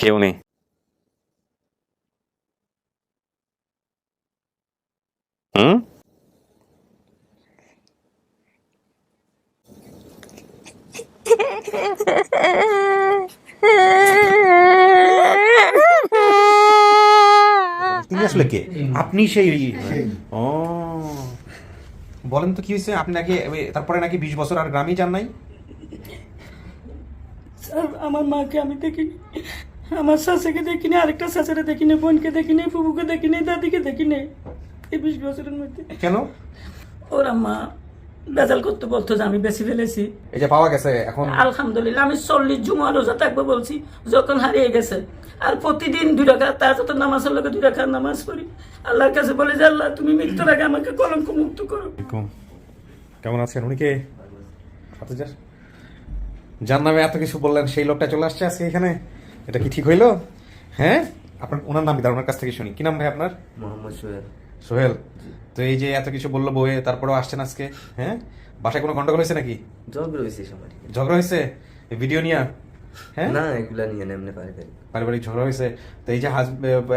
কেউ নেই। হুম, তিনি আসলে কে? আপনি সেই ও, বলেন তো কি হয়েছে? আপনি নাকি তারপরে নাকি 20 বছর আর গ্রামে যান নাই? স্যার আমার মাকে আমি দেখিনি, আমার শাশুকে দেখিনি, আরেকটা শাশুড়ে দেখিনি, বোনকে দেখিনি, ফুপুকে দেখিনি, দাদিকে দেখিনি এই 20 বছরের মধ্যে। কেন? ওরা মা বেজাল করতে বলতো যে আমি বেশি ফেলেছি। এই যে পাওয়া গেছে এখন, আলহামদুলিল্লাহ আমি 40 জুমা রোজা থাকবো বলছি, যখন হারিয়ে গেছে। আর প্রতিদিন 2 রাকাত তাহাজ্জুদের নামাজের লোকে 2 রাকাত নামাজ পড়ি। আল্লাহর কাছে বলে যে আল্লাহ তুমি মৃত্যুর আগে আমাকে কলঙ্ক মুক্ত করো। কেমন আছেন? উনি কে? হাতুজার যার নামে এত কিছু বললেন সেই লোকটা চলে আসছে আজকে এখানে, এটা কি ঠিক হইলো? হ্যাঁ, আপনার ওনার নাম কি? ওনার কাছ থেকে শুনি। কি নাম ভাই আপনার? মোহাম্মদ সোহেল। সোহেল। তো এই যে এত কিছু বললো বউয়ে, তারপরেও আসছেন আজকে, হ্যাঁ? বাসায় কোনো গন্ডগোল হয়েছে নাকি? ঝগড়া হয়েছে সবার। ঝগড়া হয়েছে ভিডিও নিয়ে? হ্যাঁ, না এগুলা নিয়ে না, এমনি পারিবারিক। পারিবারিক ঝগড়া হয়েছে। তো এই যে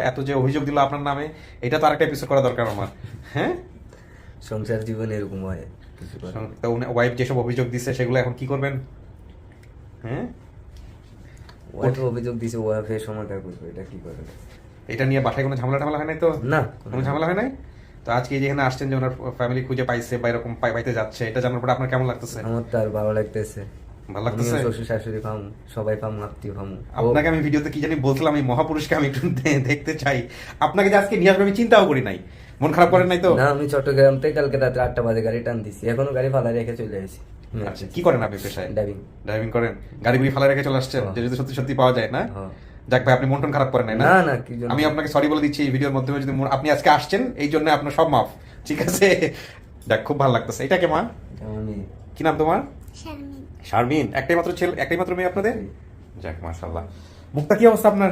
এত যে অভিযোগ দিল আপনার নামে, এটা তো আরেকটা এপিসোড করা দরকার আমার। হ্যাঁ, সংসার জীবনে এরকম হয় কিছু করে। তো ওয়াইফ যেসব অভিযোগ দিচ্ছে সেগুলো এখন কি করবেন? হ্যাঁ, ওয়াইফ অভিযোগ দিছে, ওয়াইফের সমাধান করবে, এটা কি করবে? এটা নিয়ে বাসায় কোনো ঝামেলা টামেলা হয় নাই তো? না কোনো ঝামেলা হয় নাই। তো আজকে যেখানে আসছেন যে ওনার ফ্যামিলি খুঁজে পাইছে বা এরকম পাইতে যাচ্ছে, এটা জানার পরে আপনার কেমন লাগতেছে? আমার তো আর ভালো লাগতেছে। ভালো লাগতেছে? আমিও শ্বশুর শাশুড়ি পামু, সবাই পামু, আত্মীয় পামু। আপনাকে আমি ভিডিওতে কি জানি বলছিলাম, এই মহাপুরুষকে আমি একটু দেখতে চাই। আপনাকে যে আজকে নিয়ে আসবে আমি চিন্তাও করি নাই। মন খারাপ করেন নাই তো? না, আমি চট্টগ্রাম থেকে কালকে রাত্রে 8টা বাজে গাড়ি টান দিছি, এখনো গাড়ি ফালা রেখে চলে আসি। আচ্ছা, কি করেন আপনি পেশায়? ড্রাইভিং। ড্রাইভিং করেন, গাড়িগুলি ফালা রেখে চলে আসছেন, হ্যাঁ। যে যদি সত্যি সত্যি পাওয়া যায় না? হ্যাঁ। যাক ভাই, আপনি মন টন খারাপ করেন নাই না? না না, কি জন্য? আমি আপনাকে সরি বলে দিচ্ছি এই ভিডিওর মাধ্যমে, যদি আপনি আজকে আসছেন এই জন্য আপনার সব মাফ, ঠিক আছে? যাক, খুব ভালো লাগতেছে। এটা কে মা? আমি কি নাম তোমার? শারমিন। শারমিন। একটাই মাত্র ছেলে, একটাই মাত্র মেয়ে আপনাদের? যাক, মাশাআল্লাহ। মুখটা কি অবস্থা আপনার?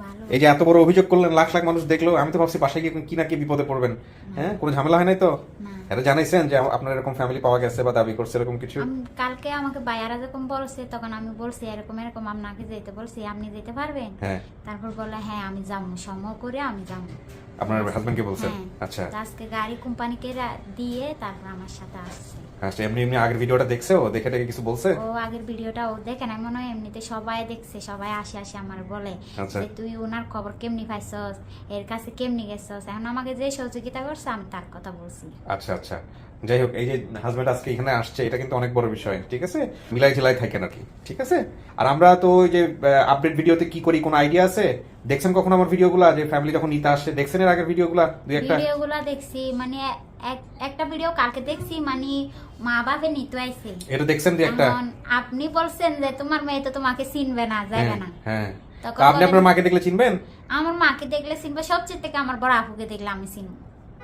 ভালো। এই যে এত বড় অভিযোগ করলেন, লাখ লাখ মানুষ দেখলো, আমি তো ভাবছি বাসায় গিয়ে কি না কি বিপদে পড়বেন। হ্যাঁ, কোনো ঝামেলা হয় নাই তো? না। এটা জানাইছেন যে আপনার এরকম ফ্যামিলি পাওয়া গেছে বা দাবি করছে এরকম কিছু? কালকে আমাকে ভাইয়ারা যখন বলছে তখন আমি বলছি এরকম এরকম আপনাকে যেতে বলছি, আপনি যেতে পারবেন? হ্যাঁ। তারপর বললো হ্যাঁ আমি যাবো, সময় করে আমি যাবো। আপনার হাজবেন্ডকে বলছেন? হ্যাঁ। আচ্ছা তো আজকে গাড়ি কোম্পানিকে দিয়ে তারপর আমার সাথে আসছে। আচ্ছা, এমনি এমনি আগের ভিডিওটা দেখছে ও? দেখে টেকে কিছু বলছে? ও আগের ভিডিওটা ও দেখে না মনে হয়, এমনিতে সবাই দেখছে, সবাই আসে আসে আমার বলে আচ্ছা। যে তুই ওনার খবর কেমনি পাইছস, এর কাছে কেমনি গেছস। এখন আমাকে যে সহযোগিতা করছে আমি তার কথা বলছি। আচ্ছা আচ্ছা, যাই হোক, এই যে হাজবেন্ড আজকে এখানে আসছে এটা কিন্তু অনেক বড় বিষয়, ঠিক আছে? মিলাই ঝিলাই থাকেন আর কি, ঠিক আছে? আর আমরা তো ওই যে আপডেট ভিডিওতে কি করি, কোন আইডিয়া আছে? দেখছেন কখন আমার ভিডিওগুলা, যে ফ্যামিলি যখন নিতে আসছে? দেখছেন এর আগের ভিডিওগুলা দুই একটা? ভিডিওগুলো দেখছি, মানে একটা ভিডিও কালকে দেখছি, মানে মা বাবা নিতে আইছে। এটা দেখছেন দুই একটা? এখন আপনি বলছেন যে তোমার মেয়ে তো তোমাকে চিনবে না, যাবে না। হ্যাঁ, তখন তা আপনি বলেন- আপনার মাকে দেখলে চিনবেন? আমার মাকে দেখলে চিনবে, সবচেয়ে থেকে আমার বড় আপুকে দেখলে আমি চিনবো।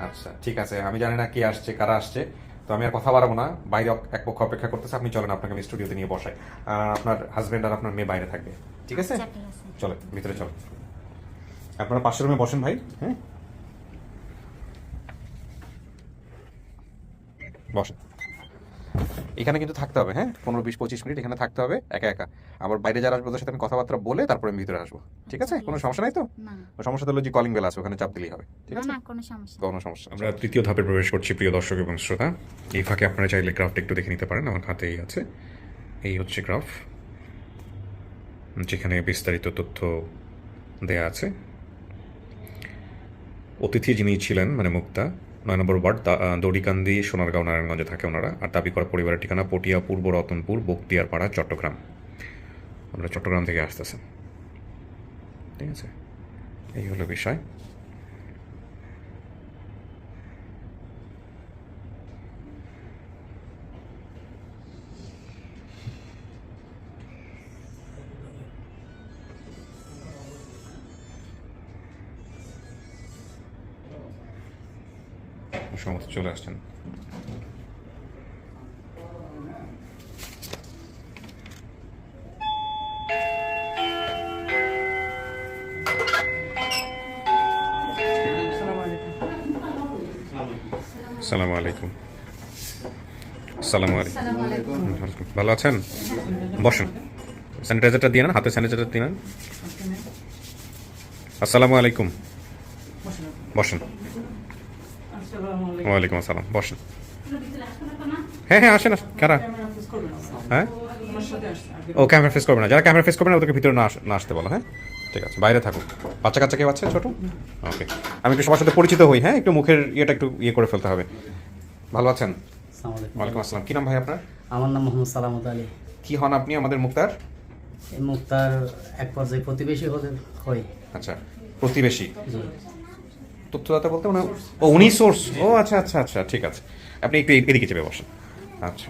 আচ্ছা ঠিক আছে, আমি জানি না কে আসছে কারা আসছে, তো আমি আর কথা বাড়াবো না। বাইরে এক পক্ষ অপেক্ষা করতেছে, আপনি চলেন, আপনাকে আমি স্টুডিওতে নিয়ে বসাই। আর আপনার হাজবেন্ড আর আপনার মেয়ে বাইরে থাকবে, ঠিক আছে? আচ্ছা, ঠিক আছে। চলে ভিতরে চল, আপনারা পাশের রুমে বসেন ভাই। হ্যাঁ, বসেন। এখানে কিন্তু থাকতে হবে, হ্যাঁ, 15-20-25 মিনিট এখানে থাকতে হবে একা একা। আবার বাইরে যারা আসবে ওদের সাথে আমি কথাবার্তা বলে তারপরে আমি ভিতরে আসবো, ঠিক আছে? কোনো সমস্যা নাই তো? না সমস্যা হলো যে কলিং বেল আছে, ওখানে চাপ দিলেই হবে, ঠিক না, আছে? না কোনো সমস্যা কোনো সমস্যা। আমরা তৃতীয় ধাপে প্রবেশ করছি, প্রিয় দর্শক এবং শ্রোতা। এই ফাঁকে আপনারা চাইলে গ্রাফটা একটু দেখে নিতে পারেন, আমার হাতেই আছে। এই হচ্ছে গ্রাফ, যেখানে বিস্তারিত তথ্য দেয়া আছে। অতিথি যিনি ছিলেন, মানে মুক্তা, 9 নম্বর ওয়ার্ড, দড়িকান্দি, সোনারগাঁও, নারায়ণগঞ্জে থাকে ওনারা। আর দাবি করা পরিবারের ঠিকানা পটিয়া, পূর্ব রতনপুর, বখতিয়ারপাড়া, চট্টগ্রাম। আমরা চট্টগ্রাম থেকে আসতেছেন, ঠিক আছে? এই হলো বিষয়। সমস্ত চলে আসছেন। আসসালামু আলাইকুম। আসসালামু আলাইকুম। ভালো আছেন? বসেন। স্যানিটাইজারটা দিয়ে নেন, হাতে স্যানিটাইজার দিয়ে নেন। আসসালামু আলাইকুম, বসেন। ওয়ালাইকুম আসসালাম, বসেন। হ্যাঁ হ্যাঁ, আসেন আসেন। কারা? হ্যাঁ, ও ক্যামেরা ফেস করবে না, যারা ক্যামেরা ফেস করবে না ওদেরকে ভিতরে না আসতে বলো। হ্যাঁ ঠিক আছে, বাইরে থাকুক। বাচ্চা কাচ্চা কেউ আছে ছোট? ওকে, আমি একটু সবার সাথে পরিচিত হই। হ্যাঁ, একটু মুখের ইয়েটা একটু ইয়ে করে ফেলতে হবে। ভালো আছেন? ওয়ালাইকুম আসসালাম। কি নাম ভাই আপনার? আমার নাম মোহাম্মদ সালামত আলী। কি হন আপনি আমাদের মুক্তার? এই মুক্তার এক পর্যায়ে প্রতিবেশী হতে হয়। আচ্ছা, প্রতিবেশী জি। তথ্যদাতা বলতে মানে ও উনি সোর্স। ও আচ্ছা আচ্ছা আচ্ছা, ঠিক আছে। আপনি একটু এদিকে চেপে বসেন। আচ্ছা,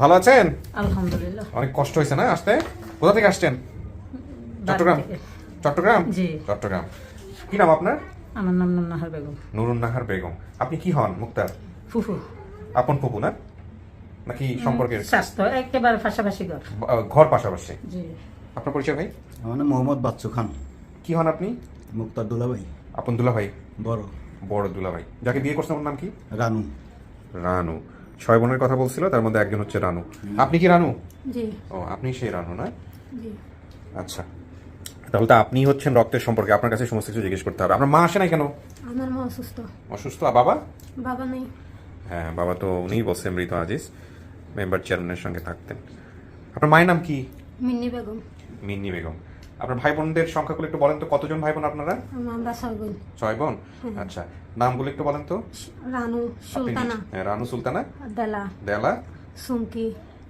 ভালো আছেন? আলহামদুলিল্লাহ। অনেক কষ্ট হয়েছে না আসতে? কোথা থেকে আসছেন? চট্টগ্রাম? বাড়ি থেকে। চট্টগ্রাম? জি। চট্টগ্রাম। কি নাম আপনার? আমার নাম নাহার বেগম। নুরুন নাহার বেগম। আপনি কি হন মুক্তার? ফুফু। আপন ফুপু না নাকি সম্পর্কের? স্বাস্থ্য একেবারে পাশাপাশি ঘর। ঘর পাশাপাশি। জি। আপনার পরিচয় ভাই? আমার নাম মোহাম্মদ বাচ্চু খান, কি হন আপনি? মুক্তার দুলাভাই, আপন দুলা ভাই? বড় বড় দুলা ভাই। যাকে বিয়ে করছেন ওর নাম কি? রানু। রানু। 6 বোনের কথা বলছিল, তার মধ্যে একজন হচ্ছে রানু। আপনি কি রানু? জি। ও, আপনি সেই রানু না? জি। আচ্ছা, তাহলে তো আপনি হচ্ছেন রক্তের সম্পর্কে, আপনার কাছে সমস্ত কিছু জিজ্ঞেস করতে হবে। আপনার মা আসে নাই কেন? আমার মা অসুস্থ। অসুস্থ। আর বাবা? বাবা নেই। হ্যাঁ, বাবা তো উনিই বলছে মৃত আজিজ, মেম্বার চেয়ারম্যানের সঙ্গে থাকতেন। আপনার মায়ের নাম কি? মিন্নি বেগম। মিন্নি বেগম। আপনার ভাই বোনদের সংখ্যাগুলো একটু বলেন তো, কতজন ভাই বোন আপনারা? আমরা 6 বোন। 6 বোন। আচ্ছা, নামগুলো একটু বলেন তো। রানু, আপনি সুলতানা, হ্যাঁ, রানু, সুলতানা, দেলা, দেলা, সুমকি,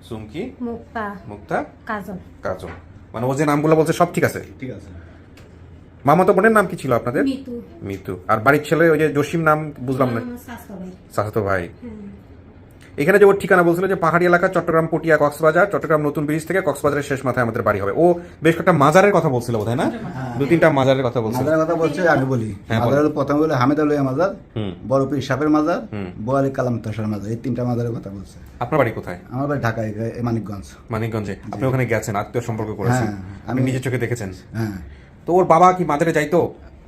সুমকি, মুক্তা, মুক্তা, কাজল। কাজল। মানে ও যে নামগুলো বলছে সব ঠিক আছে? ঠিক আছে। মামাতো বোনের নাম কি ছিল আপনাদের? মিতু। মিতু। আর বাড়ির ছেলে ওই যে জসিম নাম বুঝলাম না। আমার শাশুড়ি ভাই। চাচাতো ভাই। এখানে যে ওর ঠিকানা বলছিল যে পাহাড়ি এলাকা, চট্টগ্রাম, পটিয়া, কক্সবাজার, চট্টগ্রাম নতুন ব্রিজ থেকে কক্সবাজারের শেষ মাথায় আমাদের বাড়ি হবে। ও বেশ কয়েকটা মাজারের কথা বলছিল বোধহয় না? 2-3টা মাজারের কথা বলছিল। মাজারের কথা বলছে, আমি বলি। হ্যাঁ, বলো। মাজার হলো প্রথমে বলে হামিদ আলুয়া মাজার, হুম। বড় পীর সাপের মাজার, হুম। বোয়ালি কালাম তাসার মাজার, এই 3টা মাজারের কথা বলছে। আপনার বাড়ি কোথায়? আমার বাড়ি ঢাকায়, মানিকগঞ্জ। মানিকগঞ্জে। আপনি ওখানে গেছেন, আত্মীয় সম্পর্ক করেছেন, হ্যাঁ, আপনি আমি- নিজের চোখে দেখেছেন। হ্যাঁ, তো ওর বাবা কি মাজারে যাইতো?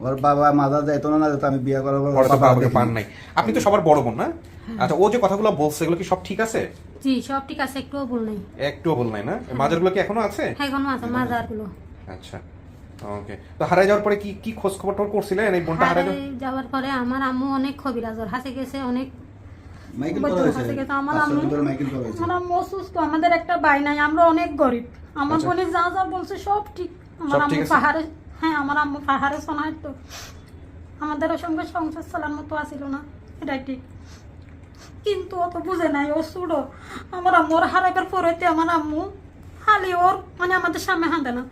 ওর বাবা মাজার যাইতো না, যেত আমি বিয়ে করার পর পরে তো বাবা বাবাকে দেখিনি। পান নাই। আপনি তো সবার বড় বোন না? আচ্ছা, ও যে কথাগুলো বলছে এগুলো কি সব ঠিক আছে? জি, সব ঠিক আছে, একটুও ভুল নেই। একটুও ভুল নাই না? মাজারগুলো কি এখনো আছে? হ্যাঁ, এখনো আছে মাজারগুলো। আচ্ছা, ওকে। তো হারাই যাওয়ার পরে কি কি খোঁজ খবর টোর করছিলেন এই বোনটা হারাই হারাই যাওয়ার পরে আমার আম্মু অনেক কবিরাজর হাসে গেছে, অনেক মাইকেল বৈদ্য করা হয়েছে, হাসে গেছে। আমার 500 আম্মু দিন ধরে মাইকেল করা হয়েছে। আমার আম্মু অসুস্থ, আমাদের একটা ভাই নাই, আমরা অনেক গরিব। আমার আচ্ছা। বোনে যা যা বলছে সব ঠিক। আমার সব ঠিক আম্মু আছে? পাহাড়ে, হ্যাঁ আমার আম্মু পাহাড়ে শোনায় তো আমাদের সঙ্গে সংসার চালার মতো আসিল না, এটাই ঠিক। কিন্তু ও তো বুঝে নাই, ও ছুড়ো। আমার আম্মু ওর হারাইবার পরেতে আমার আম্মু খালি ওর মানে আমাদের সামনে হাঁদে না,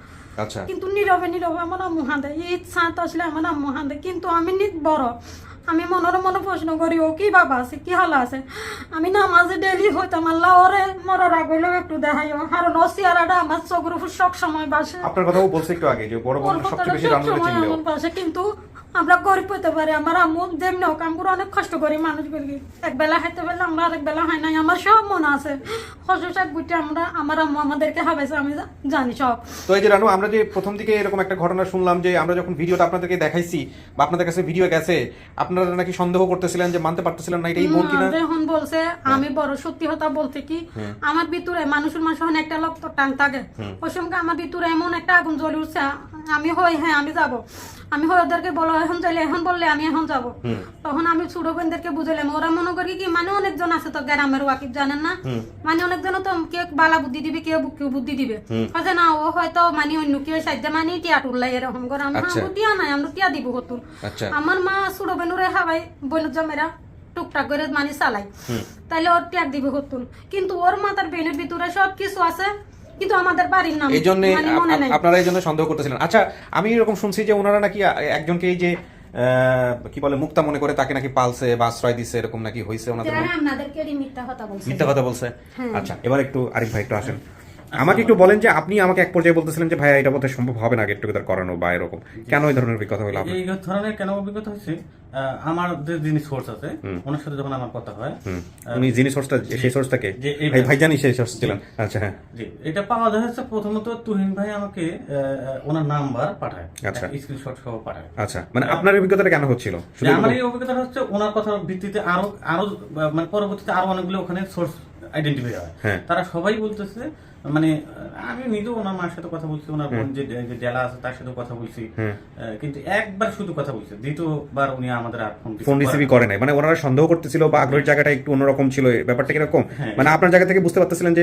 আচ্ছা, কিন্তু নীরবে নীরবে আমার আম্মু হাঁদে। ঈদ সাঁত আসলে আমার আম্মু হাঁদে, কিন্তু আমি নিত বড়, আমি মনের মনে প্রশ্ন করি ও কি বাবা আছে, কি হালা আছে। আমি নামাজে ডেলি হইতাম, আল্লাহ ওরে মরার আগলেও একটু দেখাইও, কারণ ও চেহারাটা আমার চোখের উপর সব সময় বাসে। আপনার কথাও বলছে একটু আগে যে বড় বোন ওর সবচেয়ে কথাটা বেশি সব রান্না সময় চিনলেও। আমার বাসে, কিন্তু আমরা গরিব হইতে পারি। আমার আম্মু যেমনি হোক আমি অনেক কষ্ট করি মানুষ করি, এক বেলা খাইতে পারলে আমরা আরেক বেলা হয় নাই। আমার সব মনে আছে, হস শাক বুটে আমরা আমার আম্মু আমাদেরকে খাবাইছে, আমি জানি সব। তো এই যে রানু, আমরা যে প্রথম দিকে এরকম একটা ঘটনা শুনলাম যে আমরা যখন ভিডিওটা আপনাদেরকে দেখাইছি বা আপনাদের কাছে ভিডিও গেছে, আপনারা নাকি সন্দেহ করতেছিলেন যে মানতে পারতেছিলেন না এটা এই বোন কিনা। যখন বলছে আমি বড় সত্যি কথা বলতে কি আমার ভিতরে মানুষের মাঝে একটা লক্ষ টান থাকে, ওই সময় আমার ভিতরে এমন একটা আগুন জ্বলে উঠছে। আমি হই হ্যাঁ আমি যাব, আমি হয় ওদেরকে বলো এখন যাইলে, এখন বললে আমি এখন যাব। তখন আমি ছোট বোনদেরকে বুঝাইলাম, ওরা মনে করি কি মানে অনেকজন আছে তো গ্রামের ওয়াকিব জানেন না, মানে অনেকজন তো কেউ বালা বুদ্ধি দিবে, কেউ বুদ্ধি দিবে, হয়তো না ও হয়তো মানে অন্য কেউ সাহায্য মানে টিয়া টুল্লাই এরকম করে। আমি আচ্ছা। টিয়া নাই, আমরা টিয়া দিব হতুন। আচ্ছা, আমার মা ছোট বোনুরে হাবাই বোনের জমেরা টুকটাক করে মানে চালাই, তাইলে ওর ত্যাগ দিবে হতুন। কিন্তু ওর মাথার বেনের ভিতরে সব কিছু আছে, কিন্তু আমাদের বাড়ির নাম এই জন্য মানে মনে নাই। আপনারা এই জন্য সন্দেহ করতেছিলেন। আচ্ছা, আমি এরকম শুনছি যে ওনারা নাকি একজনকে এই যে কি বলে মুক্তা মনে করে তাকে নাকি পালছে বা আশ্রয় দিচ্ছে, এরকম নাকি হয়েছে ওনাদের যারা আপনাদেরকে মিথ্যা কথা বলছে। মিথ্যা কথা বলছে। হ্যাঁ। আচ্ছা, এবার একটু আরিফ ভাই একটু আসেন, আমাকে একটু বলেন যে আপনি আমাকে এক পর্যায়ে বলতেছিলেন যে ভাইয়া এটা বোধহয় সম্ভব হবে না গেট টুগেদার করানো বা এরকম, কেন এই ধরনের অভিজ্ঞতা হলো আপনার? এই ধরনের কেন অভিজ্ঞতা হচ্ছে, আমার যে যিনি সোর্স আছে ওনার সাথে যখন আমার কথা হয়, উনি যিনি সোর্সটা সেই সোর্সটাকে যে এই ভাই জানি সেই সোর্স ছিলেন। আচ্ছা, হ্যাঁ, জি, এটা পাওয়া যাচ্ছে প্রথমত তুহিন ভাই আমাকে ওনার নাম্বার পাঠায়, আচ্ছা। স্ক্রিনশট সহ পাঠায়। আচ্ছা, মানে আপনার অভিজ্ঞতাটা কেন হচ্ছিল? যে আমার এই অভিজ্ঞতাটা হচ্ছে ওনার কথার ভিত্তিতে আরো মানে পরবর্তীতে আরো অনেকগুলো ওখানে সোর্স আইডেন্টিফাই হয়। হ্যাঁ। তারা সবাই বলতেছে মানে আমি নিজেও ওনার মার সাথে কথা বলছি, ওনার বোন যে যে জেলা আছে তার সাথে কথা বলছি, কিন্তু একবার শুধু কথা বলছি, দ্বিতীয়বার উনি আমাদের আর ফোন রিসিভই করে নাই, মানে ওনারা সন্দেহ করতেছিল বা আগ্রহের জায়গাটা একটু অন্যরকম ছিল, এই ব্যাপারটা কিরকম, হ্যাঁ। মানে আপনার জায়গা থেকে বুঝতে পারতেছিলেন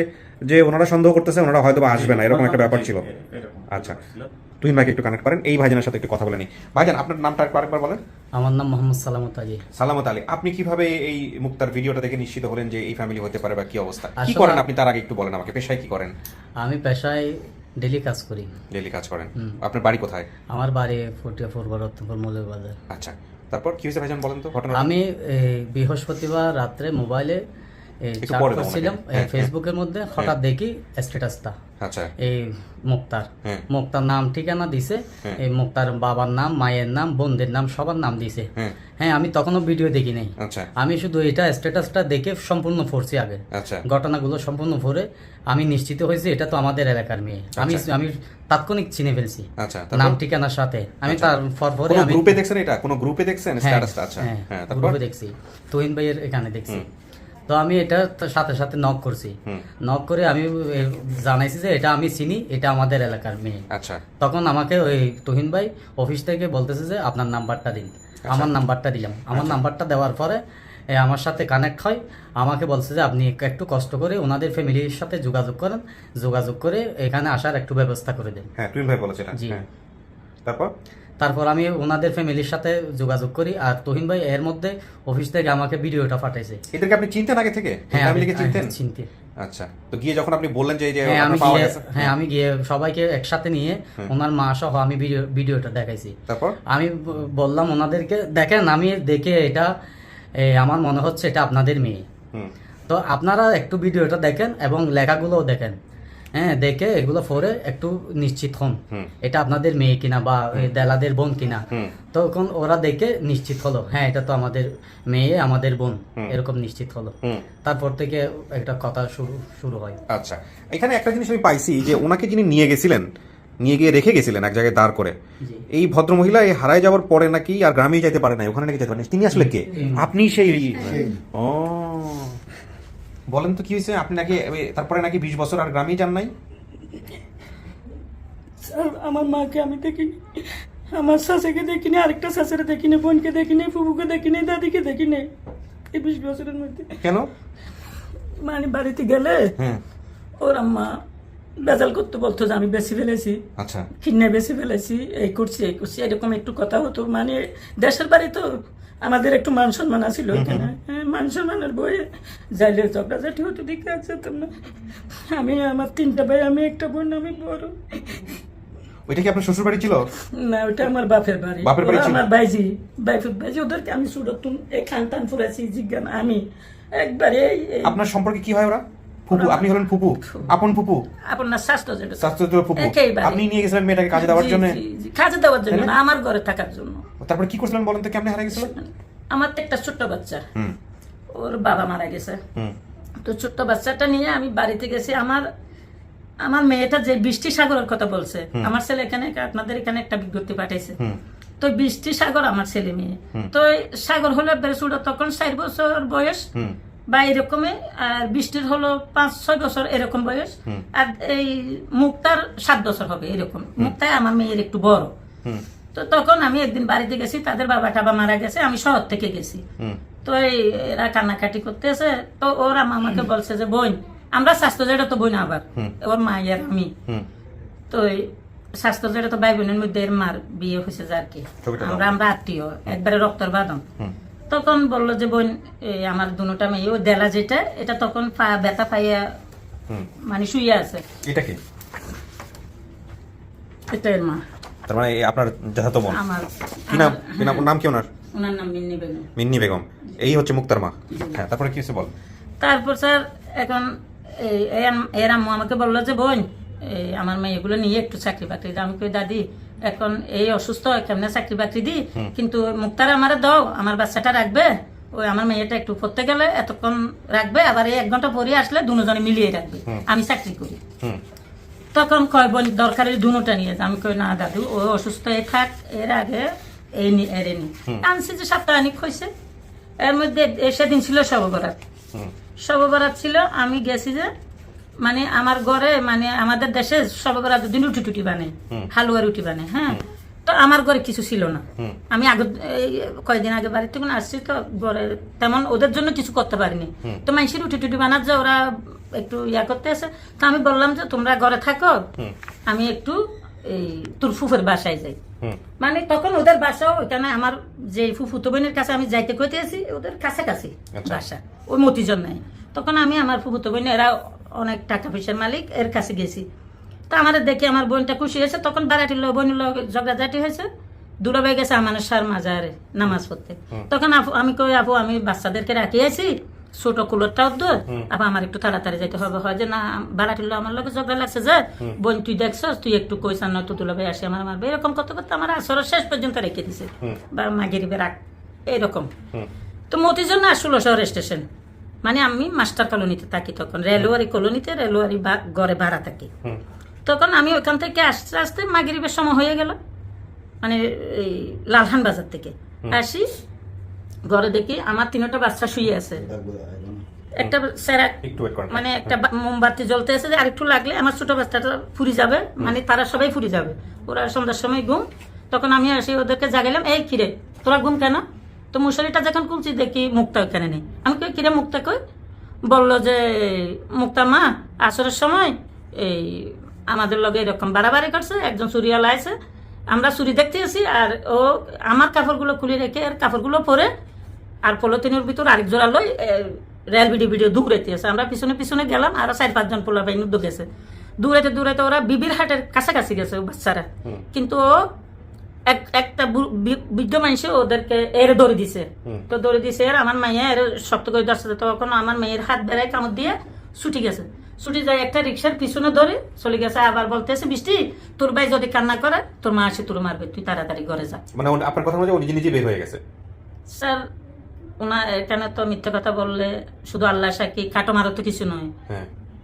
যে ওনারা সন্দেহ করতেছে, ওনারা হয়তো বা আসবে না, এরকম একটা ব্যাপার ছিল। এরকম আচ্ছা, ছিল। তুহিন ভাইকে একটু কানেক্ট করেন, এই ভাইজানের সাথে একটু কথা বলে নিই। ভাইজান, আপনার নামটা একটু আরেকবার বলেন। আমার নাম মোহাম্মদ সালামত আলী। সালামত আলী, আপনি কিভাবে এই মুক্তার ভিডিওটা দেখে নিশ্চিত হলেন যে এই ফ্যামিলি হতে পারে বা কি অবস্থা, কি আসলে- করেন আপনি তার আগে একটু বলেন আমাকে, পেশায় কি করেন? আমি পেশায় ডেলি কাজ করি। ডেলি কাজ করেন। আপনার বাড়ি কোথায়? আমার বাড়ি ফটিয়াপুর রতনপুর মৌলভীবাজার। আচ্ছা, তারপর কি হয়েছে ভাইজান বলেন তো ঘটনা? আমি বৃহস্পতিবার রাত্রে মোবাইলে একটু চাট পরে দাও করছিলাম আমাকে। হ্যাঁ, ফেসবুকের মধ্যে, হঠাৎ দেখি স্ট্যাটাসটা আচ্ছা, এই মুক্তার হ্যাঁ। মুক্তার নাম ঠিকানা দিছে, হ্যাঁ। এই মুক্তার বাবার নাম, মায়ের নাম, বোনদের নাম, সবার নাম দিছে। হ্যাঁ। হ্যাঁ, আমি তখনও ভিডিও দেখি নাই। আচ্ছা, আমি শুধু এটা স্ট্যাটাসটা দেখে সম্পূর্ণ পড়ছি আগে, আচ্ছা, ঘটনাগুলো সম্পূর্ণ পড়ে আমি নিশ্চিত হয়েছি এটা তো আমাদের এলাকার মেয়ে। আমি আমি তাৎক্ষণিক চিনে ফেলছি আচ্ছা, নাম ঠিকানার সাথে। আমি তারপর পরে কোন আমি গ্রুপে দেখছেন এটা? কোন গ্রুপে দেখছেন হ্যাঁ, স্ট্যাটাসটা? আচ্ছা, হ্যাঁ, হ্যাঁ, তারপর গ্রুপে দেখছি, তুহিন ভাইয়ের এখানে দেখছি। তো আমি এটা তার সাথে সাথে নক করছি, নক করে আমি জানাইছি যে এটা আমি চিনি, এটা আমাদের এলাকার মেয়ে। আচ্ছা, তখন আমাকে ওই তুহিন ভাই অফিস থেকে বলতেছে যে আপনার নাম্বারটা দিন। আমার নাম্বারটা দিলাম। আমার নাম্বারটা দেওয়ার পরে আমার সাথে কানেক্ট হয়, আমাকে বলছে যে আপনি একটু কষ্ট করে ওনাদের ফ্যামিলির সাথে যোগাযোগ করেন, যোগাযোগ করে এখানে আসার একটু ব্যবস্থা করে দেন। হ্যাঁ, তুহিন ভাই বলেছে এটা। জি। হ্যাঁ, তারপর তারপর আমি ওনাদের ফ্যামিলির সাথে যোগাযোগ করি, আর তুহিন ভাই এর মধ্যে অফিস থেকে আমাকে ভিডিওটা পাঠাইছে। এদেরকে আপনি চিনতেন আগে থেকে? হ্যাঁ, ফ্যামিলিকে চিনতেন? চিনতে। আচ্ছা, তো গিয়ে যখন আপনি বললেন যে এই যে হ্যাঁ, আপনার পাওয়া গেছে, আমি গিয়ে সবাইকে একসাথে নিয়ে ওনার মা সহ আমি ভিডিওটা দেখাইছি। তারপর আমি বললাম ওনাদেরকে, দেখেন আমি দেখে এটা আমার মনে হচ্ছে এটা আপনাদের মেয়ে। হুম, তো আপনারা একটু ভিডিওটা দেখেন এবং লেখাগুলোও দেখেন, হ্যাঁ, দেখে এগুলো পড়ে একটু নিশ্চিত হন এটা আপনাদের মেয়ে কিনা বা দেলাদের বোন কিনা। তখন ওরা দেখে নিশ্চিত হলো, হ্যাঁ এটা তো আমাদের মেয়ে, আমাদের বোন, এরকম নিশ্চিত হলো। তারপর থেকে একটা কথা শুরু হয়। আচ্ছা, এখানে একটা জিনিস আমি পাইছি যে ওনাকে যিনি নিয়ে গেছিলেন, নিয়ে গিয়ে রেখে গেছিলেন এক জায়গায় দাঁড় করে, এই ভদ্রমহিলা এই হারায় যাওয়ার পরে নাকি আর গ্রামেই যেতে পারে না, ওখানে নাকি যেতে পারে না। তিনি আসলে কে? আপনি সেই? ও, বলেন তো কি হয়েছে? আপনি নাকি তারপরে নাকি 20 বছর আর গ্রামেই যান নাই? স্যার, আমার মাকে আমি দেখিনি, আমার শাশুকে দেখিনি, আরেকটা শাশুড়ি দেখিনি, বোনকে দেখিনি, ফুবুকে দেখিনি, দাদিকে দেখিনি এই 20 বছরের মধ্যে। কেন? মানে বাড়িতে গেলে ওর আম্মা বেজাল করতে বলতো যে আমি বেশি ফেলেছি, আচ্ছা, কিনে বেশি ফেলেছি, এই করছি এরকম একটু কথা হতো। মানে দেশের বাড়ি তো আমাদের একটু মান সম্মান আছিল এখানে, মান সম্মানের বইয়ে যাইলে ঝগড়াঝাটি হতো, দেখে যেতাম না। আমি আমার 3টা ভাই, আমি একটা বোন, আমি বড়। ওইটা কি আপনার শ্বশুর বাড়ি ছিল? না, ওটা আমার বাপের বাড়ি। বাপের বাড়ি ওরা ছিল? আমার বাইজি ওদেরকে আমি সুরতুন এই খানতান ফুরাছি জিজ্ঞান আমি একবারে আপনার সম্পর্কে কি হয় ওরা? ফুপু? আপনি হলেন ফুপু, আপন ফুপু, আপনার স্বাস্থ্য যেটা শাস্ত্র ফুপু। একেবারে। আপনি নিয়ে গেছিলেন মেয়েটাকে কাজে দেওয়ার জন্য? কাজে দেওয়ার জন্য না, আমার ঘরে থাকার জন্য। তারপরে কি করছিলেন বলেন তো, কেমনে হারিয়ে গেছিলেন? আমার তো একটা ছোট্ট বাচ্চা, ওর বাবা মারা গেছে, তো ছোট্ট বাচ্চাটা নিয়ে আমি বাড়িতে গেছি। আমার মেয়েটা যে বৃষ্টি সাগরের কথা বলছে, আমার ছেলে এখানে আপনাদের এখানে একটা বিজ্ঞপ্তি পাঠাইছে, তো বৃষ্টি সাগর আমার ছেলে মেয়ে। তো সাগর হলো ছোট, তখন 4 বছর বয়স বা এরকমই, আর বৃষ্টির হলো 5-6 বছর এরকম বয়স, আর এই মুক্তার 7 বছর হবে এরকম। মুক্তায় আমার মেয়ের একটু বড়। তো তখন আমি একদিন বাড়িতে গেছি, তাদের বাবা টাবা মারা গেছে, আমি শহর থেকে গেছি। তো এরা কান্নাকাটি করতেছে, তো ওরা আমাকে বলছে যে বোন, আমরা স্বাস্থ্য যেটা তো বোন, আবার ওর মা আর আমি, তো স্বাস্থ্য যেটা তো ভাই বোনের মধ্যে এর মার বিয়ে হয়েছে আর কি, আমরা আত্মীয়, একবারে রক্তর বাঁধন। তখন বললো যে বোন, আমার দুটা মেয়ে, ও দেলা যেটা, এটা তখন ব্যথা পাইয়া মানে শুয়ে আছে। এটা কি? এটা এর মা। তার মানে আপনার চাচাতো বোন? আমার কি নাম? নাম কি ওনার? ওনার নাম মিন্নি বেগম। মিন্নি বেগম। এই হচ্ছে মুক্তার মা। হ্যাঁ, তারপরে কি হয়েছে বল? তারপর স্যার এখন এর আম্মু আমাকে বললো যে বোন, আমার মেয়েগুলো নিয়ে একটু চাকরি বাকরি দাও। আমি কই দাদি, এখন এই অসুস্থ, কেমনে চাকরি বাকরি দিই, কিন্তু মুক্তার আমারে দাও, আমার বাচ্চাটা রাখবে, ওই আমার মেয়েটা একটু পড়তে গেলে এতক্ষণ রাখবে, আবার এই 1 ঘন্টা পরে আসলে দুজনে মিলিয়ে রাখবে, আমি চাকরি করি। তখন কয় বোন দরকারের দুটা নিয়ে যা। আমি কই না দাদু, ও অসুস্থ থাক, এর আগে এরে নি আনছি যে সপ্তাহানিক হয়েছে। এর মধ্যে সেদিন ছিল শবে বরাত ছিল, আমি গেছি যে মানে আমার ঘরে মানে আমাদের দেশে সবার দিন রুটি টুটি বানায়, হালুয়া রুটি বানায়, হ্যাঁ। তো আমার ঘরে কিছু ছিল না, আমি আগে কয়েকদিন আগে বাড়িতে কোনো আসছি, তো ঘরে তেমন ওদের জন্য কিছু করতে পারিনি। তো মানুষের রুটি টুটি বানাচ্ছে, ওরা একটু ইয়া করতে আসে। তো আমি বললাম যে তোমরা ঘরে থাকো, আমি একটু এই তোর ফুফুর বাসায় যাই। মানে তখন ওদের বাসাও ওইখানে আমার যে ফুফুতো বোনের কাছে আমি যাইতে কইতে আছি, ওদের কাছাকাছি বাসা, ওই মতিজন নাই। তখন আমি আমার ফুফুতো বোন, এরা অনেক টাকা পয়সার মালিক, এর কাছে গেছি। তো আমার দেখে আমার বোনটা খুশি হয়েছে। তখন বাড়াটির বোনের ঝগড়াঝাটি হয়েছে, দুলাভাই গেছে আমানের সার মাজারে নামাজ পড়তে। তখন আমি কই আপু আমি বাচ্চাদেরকে রাখিয়েছি, ছোট কুলোরটাও তো আপা আমার একটু তাড়াতাড়ি যেতে হবে। হয় যে না বাড়াটির আমার লোক ঝগড়া লাগছে, যে বোন তুই দেখছস, তুই একটু কইসান নয়তো দুলাভাই আসে আমার মারবে। এরকম করতে করতে আমার আসর শেষ পর্যন্ত রেখে দিছে, বা মাগেরিবে রাখ এইরকম। তো মতিজন না 16 শহর স্টেশন, মানে আমি মাস্টার কলোনিতে থাকি, তখন রেলওয়ারি কলোনিতে, রেলওয়ারি ঘরে ভাড়া থাকি। তখন আমি ওখান থেকে আসতে আসতে মাগরিবের সময় হয়ে গেল, মানে এই লালহান বাজার থেকে আসি, ঘরে দেখি আমার 3টা বাচ্চা শুয়ে আছে, একটা সেরাক মানে একটা মোমবাতি জ্বলতে আছে, আর একটু লাগলে আমার ছোট বাচ্চাটা ফুরি যাবে, মানে তারা সবাই ফুরি যাবে, ওরা সন্ধ্যার সময় ঘুম। তখন আমি আসি ওদেরকে জাগাইলাম, এই কিরে তোরা ঘুম কেন? তো মশারিটা যখন খুলছি দেখি মুক্তা ওখানে নেই। আমি কই কিরে মুক্তা কই? বললো যে মুক্তা মা আসরের সময় এই আমাদের লগে এরকম বাড়াবাড়ি করছে, একজন চুরিওয়ালা আছে, আমরা চুরি দেখতে আসি, আর ও আমার কাপড়গুলো খুলে রেখে এর কাপড়গুলো পরে আর পলিথিনের ভিতর আরেক জোড়া লই রেল ভিডিও দৌড়াইতে আছে। আমরা পিছনে পিছনে গেলাম, আরো 4-5 জন পোলা বাইন গেছে, দৌড়াইতে দৌড়াইতে ওরা বিবির হাটের কাছাকাছি গেছে বাচ্চারা। কিন্তু ও একটা বৃদ্ধ মানুষে ওদেরকে এর দৌড়ে দিছে। তো দৌড়ে দিছে আর আমার মাইয়া এর শক্ত করে ধরছে। তখন আমার মেয়ের হাত বেড়ায় কামড় দিয়ে ছুটি গেছে, ছুটি যায় একটা রিক্সার পিছনে ধরে চলে গেছে। আবার বলতেছে বৃষ্টি তোর ভাই যদি কান্না করে তোর মা আসে তোর মারবে, তুই তাড়াতাড়ি ঘরে যা। মানে আপনার কথা মনে নিজে নিজে বের হয়ে গেছে স্যার? ওনা এখানে তো মিথ্যা কথা বললে শুধু আল্লাহ সাক্ষী, কাটো মারো তো কিছু নয়।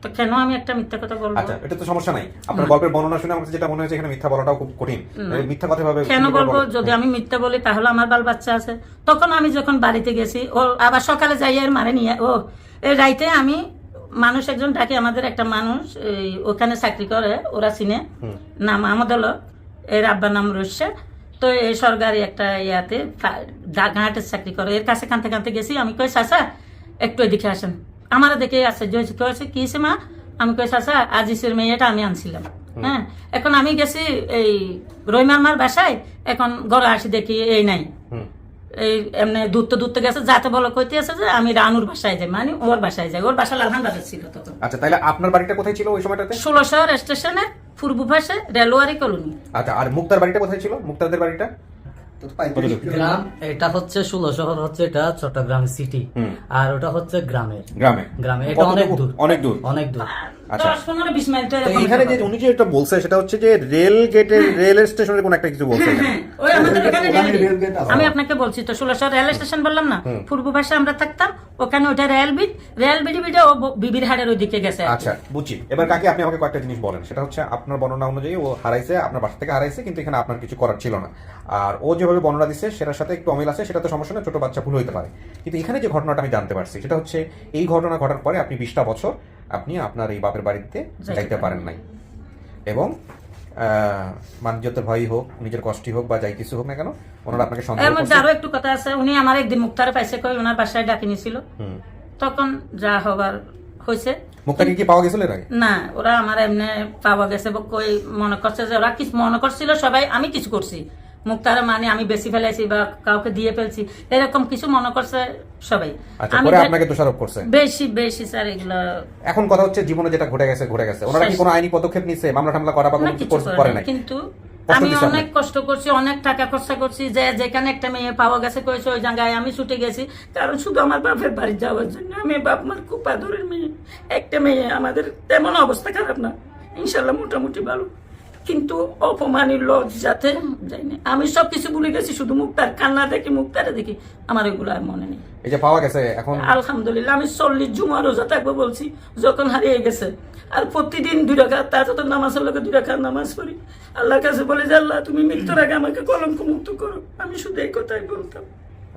তো কেন আমি একটা মিথ্যা কথা বলবো? আচ্ছা, এটা তো সমস্যা নাই। আপনার গল্পের বর্ণনা শুনে আমার যেটা মনে হয়েছে এখানে মিথ্যা বলাটাও খুব কঠিন। মিথ্যা কথা ভাবে কেন বলবো? যদি আমি মিথ্যা বলি তাহলে আমার বাল বাচ্চা আছে। তখন আমি যখন বাড়িতে গেছি, ও আবার সকালে যাই আর মারে নিয়ে, ও এই রাইতে আমি মানুষ একজন ডাকি, আমাদের একটা মানুষ ওখানে চাকরি করে, ওরা চিনে, নাম আমাদের এর আব্বার নাম রস্যা। তো এই সরকারি একটা ইয়াতে ঘাটের চাকরি করে, এর কাছে কানতে কানতে গেছি। আমি কই চাচা একটু এদিকে আসেন, আমার দেখে আছে কয়েছে কি মা? আমি কই চাচা আজিসের মেয়েটা আমি আনছিলাম, হ্যাঁ। এখন আমি গেছি এই রহিমার বাসায়, এখন ঘরে আসি দেখি এই নাই, এই এমনি দূরতে গেছে, যাতে বলো কইতে আছে যে আমি রানুর বাসায় যাই, মানে ওর বাসায় যাই। ওর বাসা লালহান বাজার ছিল তখন। আচ্ছা, তাহলে আপনার বাড়িটা কোথায় ছিল ওই সময়টাতে? 16 শহর স্টেশনের পূর্ব পাশে রেলওয়ারি কলোনি। আচ্ছা, আর মুক্তার বাড়িটা কোথায় ছিল? মুক্তাদের বাড়িটা গ্রাম, এটা হচ্ছে 16 শহর হচ্ছে এটা চট্টগ্রাম সিটি, আর ওটা হচ্ছে গ্রামে এটা অনেক দূর। আচ্ছা, 10-15-20 মাইল। তো এখানে যে উনি যে এটা বলছে সেটা হচ্ছে যে রেল স্টেশনের কোন একটা কিছু বলছে এখানে। ওই আমাদের এখানে আমি আপনাকে বলছি তো 16 শহর রেল স্টেশন বললাম না, পূর্ব পাশে আমরা থাকতাম, ওখানে ওটা রেল বিডি ও বিবির হাটের ওইদিকে গেছে। আচ্ছা, বুঝছি। এবার কাকে আপনি আমাকে কয়েকটা জিনিস বলেন। সেটা হচ্ছে আপনার বর্ণনা অনুযায়ী ও হারাইছে, আপনার বাসা থেকে হারাইছে, কিন্তু এখানে আপনার কিছু করার ছিল না। আর ও যেভাবে বর্ণনা দিচ্ছে সেটার সাথে একটু অমিল আছে, সেটা তো সমস্যা না, ছোট বাচ্চা ভুল হইতে পারে। কিন্তু এখানে যে ঘটনাটা আমি জানতে পারছি সেটা হচ্ছে এই ঘটনা ঘটার পরে আপনি 20টা বছর আপনি আপনার এই বাপের বাড়িতে যাইতে পারেন নাই, এবং মানজতের ভয় হোক, নিজের কষ্টই হোক বা যাই কিছু হোক না কেন, ওনারা আপনাকে সন্দেহ করছে। আরো একটু কথা আছে, উনি আমার একদিন মুক্তারে পাইছে, কই ওনার বাসায় ডাকি নিছিল, তখন যা হবার হয়েছে। মুক্তাকে কি পাওয়া গেছিল এর আগে? না, ওরা আমার এমনি পাওয়া গেছে, কই মনে করছে যে ওরা কিছু মনে করছিল সবাই আমি কিছু করছি, মুক্তারা মানে আমি বেশি ফেলাইছি বা কাউকে দিয়ে ফেলছি, এরকম কিছু মনে করছে সবাই। আচ্ছা, পরে আপনাকে দোষারোপ করছে বেশি স্যার এগুলো। এখন কথা হচ্ছে জীবনে যেটা ঘটে গেছে। ওনারা কি কোনো আইনি পদক্ষেপ নিছে, মামলা টামলা করা বা কিছু করে নাই? কিন্তু আমি অনেক কষ্ট করছি, অনেক টাকা খরচা করছি, যে যেখানে একটা মেয়ে পাওয়া গেছে কয়েছে ওই জায়গায় আমি ছুটে গেছি, কারণ শুধু আমার বাপের বাড়ি যাওয়ার জন্য। আমি বাপ মার খুব আদরের মেয়ে, একটা মেয়ে, আমাদের তেমন অবস্থা খারাপ না, ইনশাল্লাহ মোটামুটি ভালো, কিন্তু অপমানের লজ্জাতে যাইনি। আমি সবকিছু ভুলে গেছি, শুধু মুক্তার কান্না দেখি, মুক্তারে দেখি, আমার এগুলো আর মনে নেই। এই যে পাওয়া গেছে এখন আলহামদুলিল্লাহ, আমি 40 জুমা রোজা থাকবো বলছি, যখন হারিয়ে গেছে। আর প্রতিদিন 2 রাকাত তাহাজ্জুদ নামাজের লোকে 2 রাকাত নামাজ পড়ি, আল্লাহর কাছে বলে যে আল্লাহ তুমি মৃত্যুর আগে আমাকে কলঙ্ক মুক্ত করো। আমি শুধু এই কথাই বলতাম।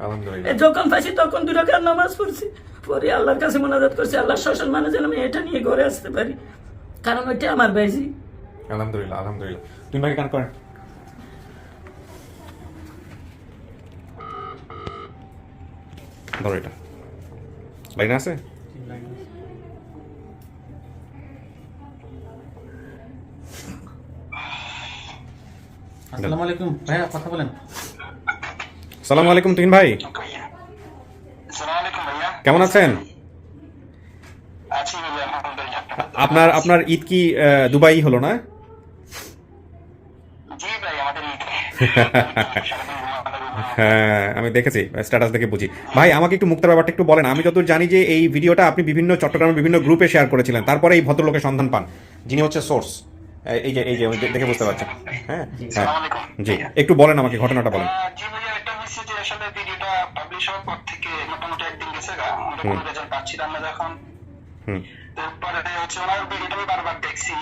আলহামদুলিল্লাহ। যখন পাইছি তখন 2 রাকাত নামাজ পড়ছি, পরে আল্লাহর কাছে মোনাজাত করছি, আল্লাহ শাসন মানে যেন আমি এটা নিয়ে ঘরে আসতে পারি, কারণ ওইটা আমার বাইজি। আলহামদুলিল্লাহ আলহামদুলিল্লাহ। তুমি ভাই গান করেন। ধরো এটা লাইন আছে। আসসালামু আলাইকুম ভাইয়া, কথা বলেন। সালামু আলাইকুম তুহিন ভাই, কেমন আছেন? আপনার আপনার ঈদ কি দুবাই হলো না? হ্যাঁ আমি দেখেছি, স্ট্যাটাস দেখে বুঝি। ভাই আমাকে একটু মুক্তার ব্যাপারটা একটু বলেন। আমি যতদূর জানি যে এই ভিডিওটা আপনি বিভিন্ন চট্টগ্রামের বিভিন্ন গ্রুপে শেয়ার করেছিলেন, তারপরে এই ভদ্রলোকের সন্ধান পান যিনি হচ্ছে সোর্স। এই যে আমি দেখে বুঝতে পারছেন। হ্যাঁ হ্যাঁ জি, একটু বলেন আমাকে ঘটনাটা বলেন। জি ভাইয়া, একটা হচ্ছে যে আসলে ভিডিওটা পাবলিশ হওয়ার পর থেকে মোটামুটি একদিন গেছে গা, আমরা কোনো রেজাল্ট পাচ্ছিলাম না যখন। তারপরে হচ্ছে ওনার ভিডিওটা আমি বারবার দেখছি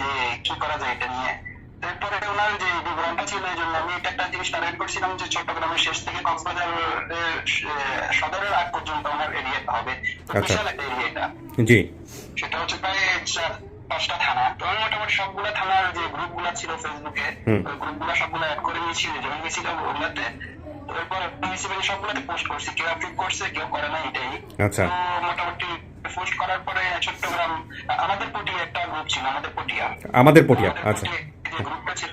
যে কি করা যায় এটা নিয়ে। তারপরে ওনার যে বিবরণটা ছিল এই জন্য আমি এটা একটা জিনিস টার্গেট করছিলাম যে চট্টগ্রামের শেষ থেকে কক্সবাজার সদরের আগ পর্যন্ত ওনার এরিয়াটা হবে, বিশাল একটা এরিয়া এটা। জি, সেটা হচ্ছে প্রায় 4-5টা থানা। তো আমি মোটামুটি সবগুলা থানার যে গ্রুপ গুলা ছিল ফেসবুকে, ওই গ্রুপ গুলা সবগুলা অ্যাড করে নিয়েছি, জয়েন গেছিলাম ওগুলাতে। এরপর সবগুলাতে পোস্ট করছি, কেউ অ্যাপ্রুভ করছে কেউ করে না, এটাই। আচ্ছা। তো মোটামুটি পোস্ট করার পরে চট্টগ্রাম আমাদের পটিয়া একটা গ্রুপ ছিল, আমাদের পটিয়া আচ্ছা যে গ্রুপটা ছিল,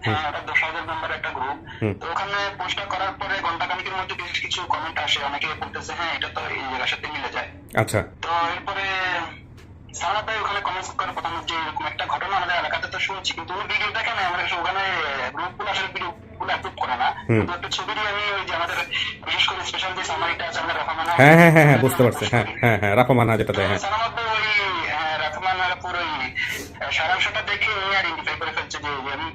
হ্যাঁ ওটা 10,000 মেম্বার একটা গ্রুপ। তো ওখানে পোস্টটা করার পরে ঘন্টাখানেকের মধ্যে বেশ কিছু কমেন্ট আসে, অনেকে বলতেছে হ্যাঁ এটা তো এই জায়গার সাথে মিলে যায়। আচ্ছা। তো এরপরে সারা ভাই ওখানে কমেন্টস করে প্রথম যে এরকম একটা ঘটনা আমাদের এলাকাতে তো শুনছি, কিন্তু ওই ভিডিও দেখে না, আমাদের ওখানে গ্রুপগুলো আসলে ভিডিওগুলো অ্যাপ্রুভ করে না। কিন্তু একটা ছবি দিয়ে আমি ওই যে আমাদের বিশেষ করে স্পেশাল যে সামারিটা আছে আমাদের রহমানা, হ্যাঁ হ্যাঁ হ্যাঁ হ্যাঁ বুঝতে পারছি। হ্যাঁ হ্যাঁ হ্যাঁ রাফমানা যেটা দেয়। হ্যাঁ সালামত ভাই ওই রহমানার পুরো সারাংশটা দেখে উনি আইডেন্টিফাই করে ফেলছে যে আমি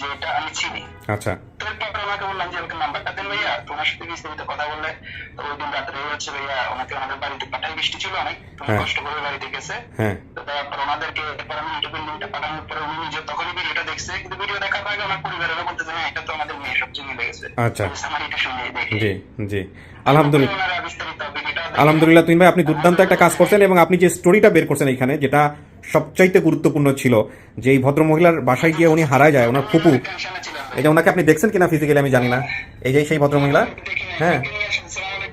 যে এটা আমি চিনি। আচ্ছা। তারপরে ওনাকে বললাম যে ওকে নাম্বারটা দেন ভাইয়া, তোমার সাথে বিস্তারিত কথা বললে। তো ওই দিন রাত্রে হচ্ছে ভাইয়া ওনাকে আমাদের বাড়িতে পাঠাই, বৃষ্টি ছিল অনেক, কষ্ট করে বাড়িতে গেছে। হ্যাঁ তো তারপর ওনাদেরকে এরপর আমি ইউটিউবের লিঙ্কটা পাঠানোর পরে উনি নিজে তখনই ভিডিওটা দেখছে, কিন্তু ভিডিও দেখার আগে ওনার পরিবারেরও বলতেছে হ্যাঁ এটা তো আমাদের মেয়ে, সবচেয়ে মিলে গেছে। আচ্ছা। সামারিটা শুনে দেখে জি জি আলহামদুলিল্লাহ। ওনারা বিস্তারিত ভিডিওটা আলহামদুলিল্লাহ তুহিন ভাই, আপনি দুর্দান্ত একটা কাজ করছেন এবং আপনি যে স্টোরিটা বের করছেন এখানে, যেটা সবচাইতে গুরুত্বপূর্ণ ছিল, যে এই ভদ্র মহিলার বাসায় গিয়ে উনি হারায় যায়, ওনার ফুপু। এটা ওনাকে আপনি দেখছেন কিনা ফিজিক্যালি আমি জানি না, এই যে সেই ভদ্র মহিলা। হ্যাঁ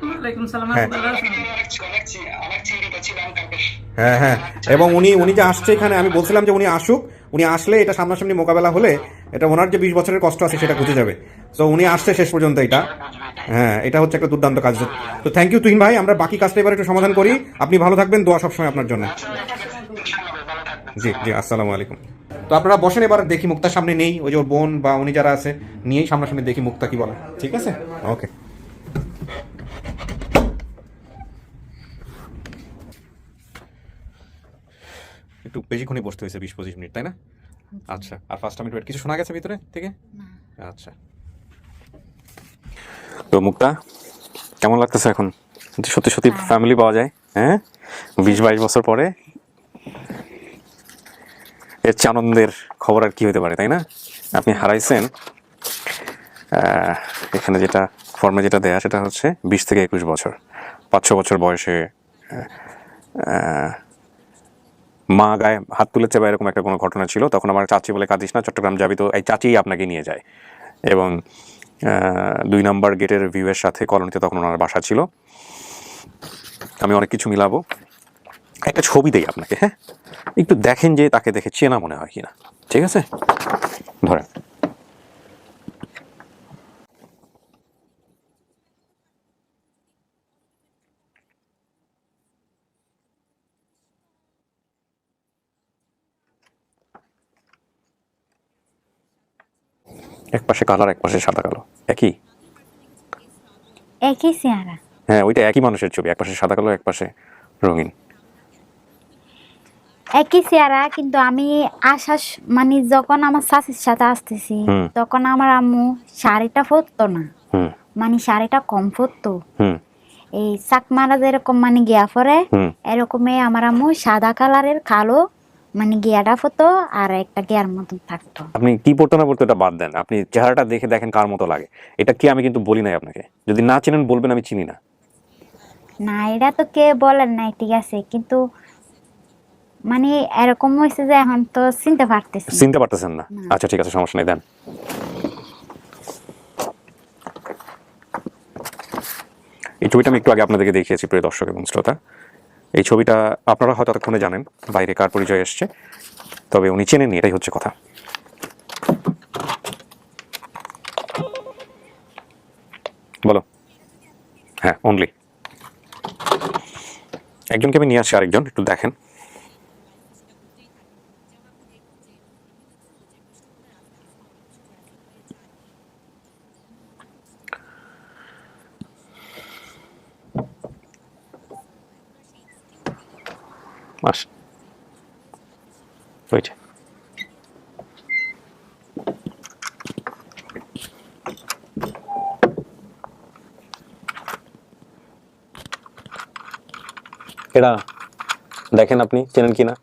ওয়ালাইকুম সালাম, হ্যাঁ। ভালো আছেন? হ্যাঁ হ্যাঁ এবং উনি যে আসছে এখানে, আমি বলছিলাম যে উনি আসুক, উনি আসলে এটা সামনাসামনি মোকাবেলা হলে এটা ওনার যে 20 বছরের কষ্ট আছে সেটা বুঝে যাবে। তো উনি আসছে শেষ পর্যন্ত, এটা হ্যাঁ এটা হচ্ছে একটা দুর্দান্ত কাজ। তো থ্যাংক ইউ তুহিন ভাই, আমরা বাকি কাজটা এবার একটু সমাধান করি। আপনি ভালো থাকবেন, দোয়া সবসময় আপনার জন্য। জি জি আসসালামু আলাইকুম। তো আপনারা বসেন, এবার দেখি মুক্তার সামনে নেই, ওই যে ওর বোন বা উনি যারা আছে নিয়েই সামনাসামনি দেখি মুক্তা কি বলে। ঠিক আছে, ওকে। একটু বেশিক্ষণই বসতে হয়েছে, 20-25 মিনিট, তাই না? আচ্ছা। আর ফার্স্ট মিনিট কিছু শোনা গেছে ভিতরে থেকে? আচ্ছা। তো মুক্তা কেমন লাগতেছে এখন? সত্যি সত্যি ফ্যামিলি পাওয়া যায়, হ্যাঁ 20-22 বছর পরে? এর চেয়ে আনন্দের খবর আর কি হতে পারে, তাই না? আপনি হারাইছেন, এখানে যেটা ফর্মে যেটা দেয়া সেটা হচ্ছে 20 থেকে 21 বছর, 5-6 বছর বয়সে মা গায়ে হাত তুলেছে বা এরকম একটা কোনো ঘটনা ছিল। তখন আমার চাচি বলে কাঁদিস না, চট্টগ্রাম যাবি, তো এই চাচিই আপনাকে নিয়ে যায়। এবং 2 নম্বর গেটের ভিউয়ের সাথে কলোনিতে তখন ওনার বাসা ছিল। আমি অনেক কিছু মিলাবো, একটা ছবি দেই আপনাকে, হ্যাঁ একটু দেখেন যে তাকে দেখে চেনা মনে হয় কিনা। ঠিক আছে, ধরেন। এক পাশে কালার, এক পাশে সাদা কালো, একই চেহারা। হ্যাঁ ওইটা একই মানুষের ছবি, এক পাশে সাদা কালো এক পাশে রঙিন। একই চেহারা, কিন্তু আমি মানে যখন আমার শাশুর সাথে আসতেছি তখন আমার আম্মু শাড়িটা পরতো না, মানে শাড়িটা কম পরতো। এই চাকমারা যেরকম মানে গিয়া পরে, এরকমই আমার আম্মু সাদা কালারের কালো মানে গিয়াটা ফটো আর একটা গিয়ার মতন থাকতো। আপনি কি পড়তো না পড়তো এটা বাদ দেন, আপনি চেহারাটা দেখে দেখেন কার মতো লাগে। এটা কি আমি কিন্তু বলি নাই আপনাকে, যদি না চেনেন বলবেন আমি চিনি না। না এটা তো কে বলেন নাই, ঠিক আছে, কিন্তু মানে এরকম হয়েছে যে এখন তো চিনতে পারতেছি না। চিনতে পারতেছেন না? আচ্ছা ঠিক আছে, সমস্যা নেই, দেন। এই ছবিটা আমি একটু আগে আপনাদেরকে দেখিয়েছি প্রিয় দর্শক এবং শ্রোতা। এই ছবিটা আপনারা হয়তো এতক্ষণে জানেন বাইরে কার পরিচয় এসছে, তবে উনি চেনেননি, এটাই হচ্ছে কথা। বলো। হ্যাঁ, অনলি একজনকে আমি নিয়ে আসছি, আরেকজন একটু দেখেন। মাস হয়েছে। এরা দেখেন, আপনি চেনেন কিনা?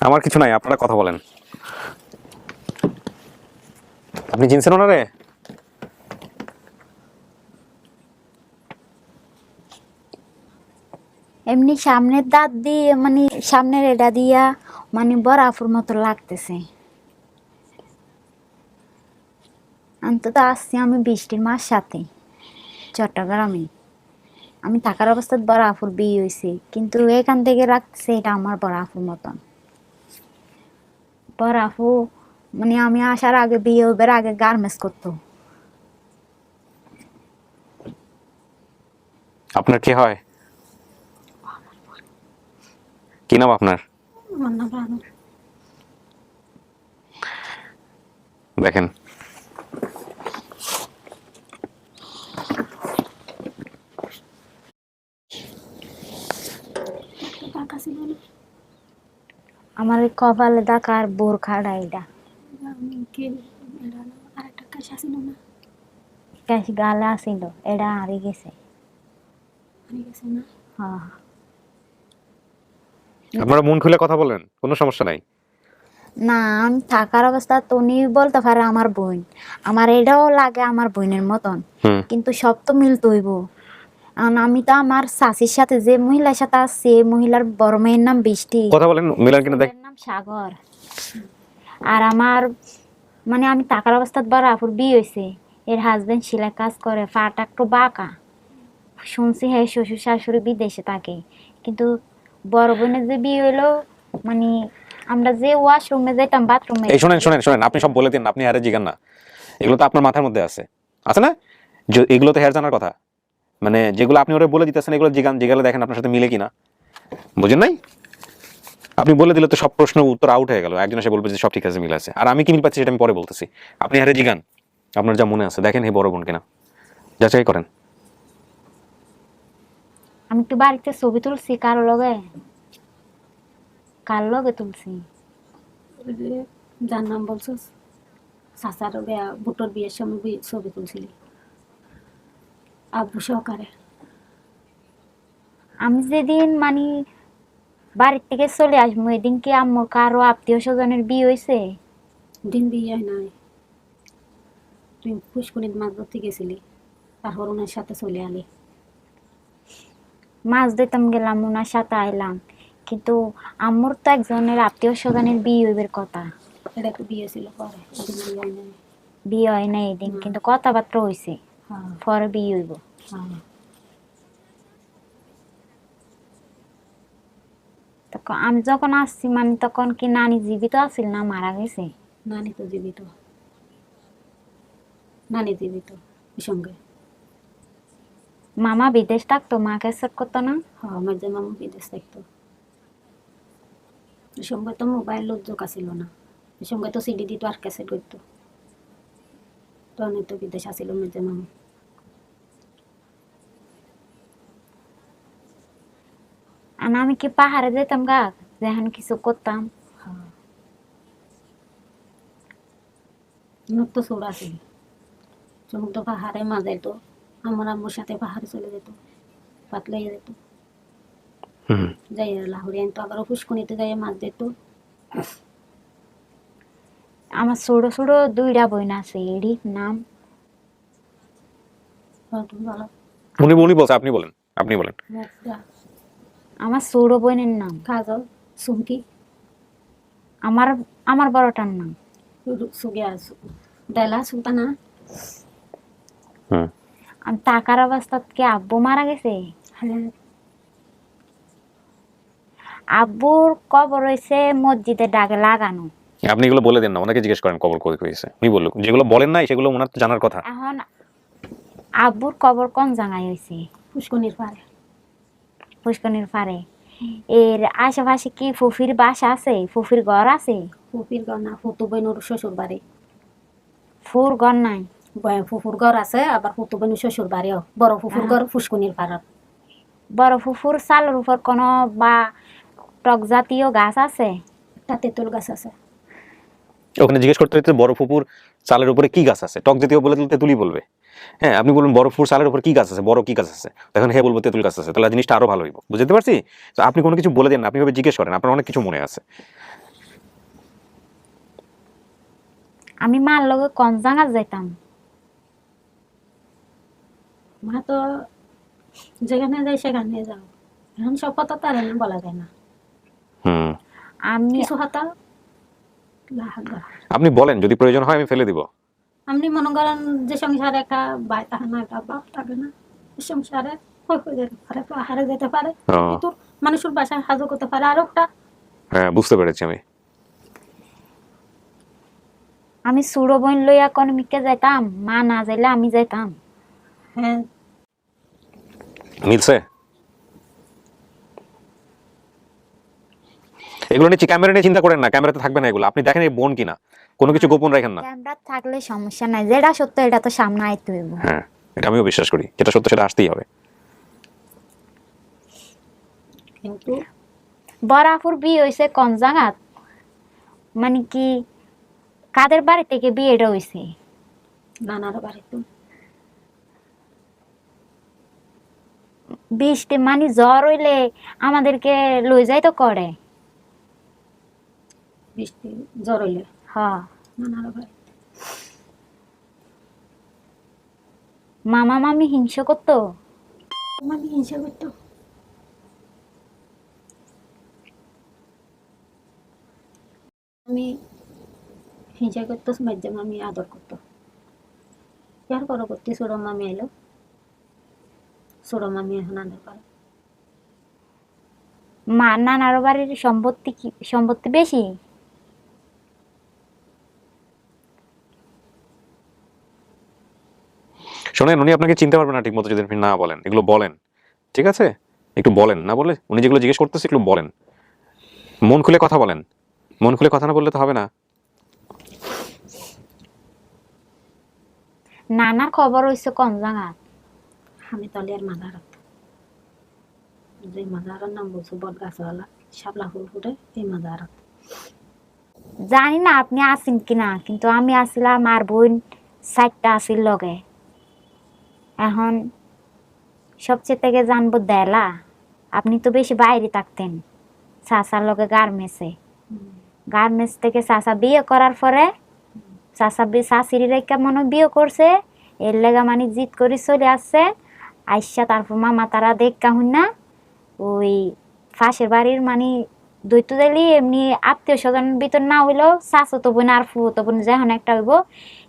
আমার কিছু নাই, আপনারা কথা বলেন। আপনি চিনছেন ওনারে? এমনি সামনের দাঁত দিয়ে মানে সামনের এটা দিয়া মানে বরাফুর মতো লাগতেছে। অন্তত আসছি আমি বৃষ্টির মাস সাথে চট্টগ্রামে। আমি থাকার অবস্থায় বরাফুর বিয়ে হয়েছে, কিন্তু এখান থেকে রাখতেছে এটা আমার বরাফুর মতন। বরাফু মানে আমি আসার আগে, বিয়ে হবার আগে গার্মেন্টস করতো। আপনার কি হয়? কি নাম আপনার? আমার নাম রানু। দেখেন, টাকা ছিল না, আমার এই কপালে ডাকার বোরখাটা এটা আমি কি এটা না, আরেকটা কাজ ছিল না, ক্যাশ গালে আসিল, এটা হারিয়ে গেছে। হারিয়ে গেছে না। হ্যাঁ, আপনারা মন খুলে কথা বলেন, কোনো সমস্যা নাই। না আমি থাকার অবস্থা তো উনি বলতে পারে আমার বোন, আমার এটাও লাগে আমার বোনের মতন, কিন্তু সব তো মিলতে হইব। কারণ আমি তো আমার শাশির সাথে যে মহিলার সাথে আসছি, এই মহিলার বড় মেয়ের নাম বৃষ্টি, কথা বলেন, মিলান কিনা দেখ। ছেলের নাম সাগর। আর আমার মানে আমি থাকার অবস্থা বরাপুর বিয়ে হয়েছে, এর হাজবেন্ড সেলাই কাজ করে, পাটা একটু বাঁকা। শুনছি হ্যাঁ শ্বশুর শাশুড়ি বিদেশে থাকে, কিন্তু বড় বোনের যে বিয়ে হইলো মানে আমরা যে ওয়াশরুমে যেতাম বাথরুমে। এই শোনেন শোনেন শোনেন, আপনি সব বলে দিন, আপনি আরে জিগান না। এগুলো তো আপনার মাথার মধ্যে আছে, আছে না? এগুলো তো হেয়ার জানার কথা, মানে যেগুলো আপনি ওরা বলে দিতেছেন এগুলো জিগান, জিগালে দেখেন আপনার সাথে মিলে কিনা। বুঝেন নাই? আপনি বলে দিলে তো সব প্রশ্ন উত্তর আউট হয়ে গেল, একজন এসে বলবে যে সব ঠিক আছে, মিল আছে। আর আমি কি মিল পাচ্ছি সেটা আমি পরে বলতেছি। আপনি হারে জিগান, আপনার যা মনে আছে দেখেন হে বড় বোন কিনা, যাচাই করেন। আমি একটু বাড়িতে ছবি তুলছি, কার লগে তুলছি? ওই যে যার নাম বলছো চাচার বুটোর বিয়ের সময় ছবি তুলছিলি আব্বু সহকারে। আমি যেদিন মানে বাড়ির থেকে চলে আসবো, এদিন কি আম্মুর কারো আত্মীয় স্বজনের বিয়ে হয়েছে? দিন বিয়ে হয় নাই, তুই পুষ্করিণীর মাছ ধরতে গেছিলি, তারপর ওনার সাথে চলে আলি। মাছ দিতাম গেলাম, ওনার সাথে আইলাম, কিন্তু আম্মুর তো একজনের আত্মীয় স্বজনের বিয়ে হইবার কথা। এটা তো বিয়ে ছিল পরে, দিন বিয়ে হয় নাই। বিয়ে হয় না এদিন, কিন্তু কথাবার্তা হয়েছে, হ্যাঁ পরে বিয়ে হইব। হ্যাঁ। তখন আমি যখন আসছি মানে তখন কি নানি জীবিত আছিল না মারা গেছে? নানি তো জীবিত, নানি জীবিত সঙ্গে। মামা বিদেশ থাকতো, মাকে সেট করতো না? হ্যাঁ আমার যে মামা বিদেশ থাকতো, ওই সঙ্গে তো মোবাইল লোক আসিল না, ওই সঙ্গে তো সিডি দিত আর ক্যাসেট করতো, তো অনেক তো বিদেশ আসিল আমার যে মামা। আর আমি কি পাহাড়ে যেতাম গা, যেখানে কিছু করতাম? হ্যাঁ তো ছোট আছে যখন তো পাহাড়ে মা যেত আমার আম্মুর সাথে পাহাড়ে চলে যেত পাতলাই যেত যাই লাহোরে আনতো আবার পুষ্কনিতে যাই মাছ দিত। আমার ছোট ছোট 2টা বোন আছে, এরই নাম ভালো উনি বলছে, আপনি বলেন। মুখটা আমার ছোট বোনের নাম কাজল সুমকি আমার বড়টার নাম সুগিয়া ডেলা সুলতানা। আমি টাকার অবস্থাত কি আব্বু মারা গেছে? হ্যাঁ আব্বুর কবর হয়েছে মসজিদে ডাকে লাগানো। আপনি এগুলো বলে দেন না, ওনাকে জিজ্ঞেস করেন কবর কই হয়েছে। উনি বলুক, যেগুলো বলেন নাই সেগুলো ওনার তো জানার কথা। এখন আব্বুর কবর কোন জায়গায় হয়েছে? পুষ্কনির পারে। পুষ্কনির পারে। এর আশেপাশে কি ফুফির বাসা আছে? ফুফির ঘর আছে? ফুফির ঘর না, ফুতু বইনুর শ্বশুর বাড়ি। ফুর ঘর নাই? ফুফুর ঘর আছে, আবার ফুতু বইনুর শ্বশুর বাড়িও। বড় ফুফুর ঘর পুষ্কনির পাড়ার। বড় ফুফুর চালের উপর কোনো বা টক জাতীয় গাছ আছে? একটা তেঁতুল গাছ আছে। ওখানে জিজ্ঞেস করতে হচ্ছে বড় ফুপুর চালের উপরে কি গাছ আছে। টক জাতীয় বলে দিলে তেঁতুলই বলবে। হ্যাঁ, আপনি বলুন বড় ফুপুর চালের উপর কি গাছ আছে, বড় কি গাছ আছে, তখন হ্যাঁ বলবো তেঁতুল গাছ আছে, তাহলে জিনিসটা আরো ভালো হইব। বুঝতে পারছি? তো আপনি কোনো কিছু বলে দেন না, আপনি ভাবে জিজ্ঞেস করেন, আপনার অনেক কিছু মনে আছে। আমি মার লগে কোন জায়গা যাইতাম? মা তো যেখানে যাই সেখানে যাও, এখন সব কথা তার না বলা যায় না। আমি কিছু হাতা আপনি বলেন, যদি প্রয়োজন হয় আমি ফেলে দিব। আপনি মনে করেন যে সংসারে একটা ভাই থাকে না, একটা বাপ থাকে না, সংসারে হয়ে যেতে পারে, পাহাড়ে যেতে পারে, কিন্তু মানুষের বাসায় হাজর করতে পারে। আর একটা হ্যাঁ, বুঝতে পেরেছি আমি ছোট বোন লইয়া কোন মিকে যাইতাম, মা না যাইলে আমি যাইতাম। হ্যাঁ মিলছে। এগুলো নিয়ে ক্যামেরা নিয়ে চিন্তা করেন না, ক্যামেরাতে থাকবে না এগুলো। আপনি দেখেন এই বোন কিনা, কোনো কিছু গোপন রাখেন না। ক্যামেরা থাকলে সমস্যা নাই, যেটা সত্য এটা তো সামনে আইতে হইব। হ্যাঁ, এটা আমিও বিশ্বাস করি, যেটা সত্য সেটা আসতেই হবে। কিন্তু বরাপুর বিয়ে হয়েছে কোন জায়গাত? মানে কি কাদের বাড়ি থেকে বিয়েটা হয়েছে? নানার বাড়িতে। বৃষ্টি মানে জ্বর হইলে আমাদেরকে লই যাই তো করে। বৃষ্টি জ্বর হইলে হ্যাঁ, নানার বাড়ি। মামা মামি হিংসা করতো? মামি হিংসা করতো। আমি হিংসা করতো, মাঝে মামি আদর করতো। ইয়ার পরবর্তী ছোট মামি এলো, ছোট মামি এখন আদর করে। মা নানার বাড়ির সম্পত্তি বেশি? শোনেন, উনি আপনাকে চিনতে পারবেন না ঠিক মতো যদি আপনি না বলেন। এগুলো বলেন, ঠিক আছে? একটু বলেন, না বলে উনি যেগুলো জিজ্ঞেস করতেছে একটু বলেন। মন খুলে কথা বলেন, মন খুলে কথা না বললে তো হবে না। নানার খবর হয়েছে কোন জায়গা? আমি তলিয়ার মাদারত, যে মাদারের নাম বলছো বট গাছওয়ালা শাপলা ফুল ফুটে, এই মাদারত। জানি না আপনি আসেন কিনা, কিন্তু আমি আসিলাম আর বোন 4টা আসিল লগে। এখন সবচেয়ে থেকে জানবো দেলা, আপনি তো বেশি বাইরে থাকতেন চাচার লগে গার্মেন্টস থেকে চাচা বিয়ে করার পরে শাশুড়ি রেখা মনে বিয়ে করছে, এর লেগা মানে জিদ করে চলে আসছে। আইসা তারপর মামা তারা দেখা হই না, ওই পাশের বাড়ির মানে দৈত্য দিলি এমনি আত্মীয় স্বজন ভিতর না হইলেও চাচতো বোন আর ফুতো বোন যখন একটা হইব,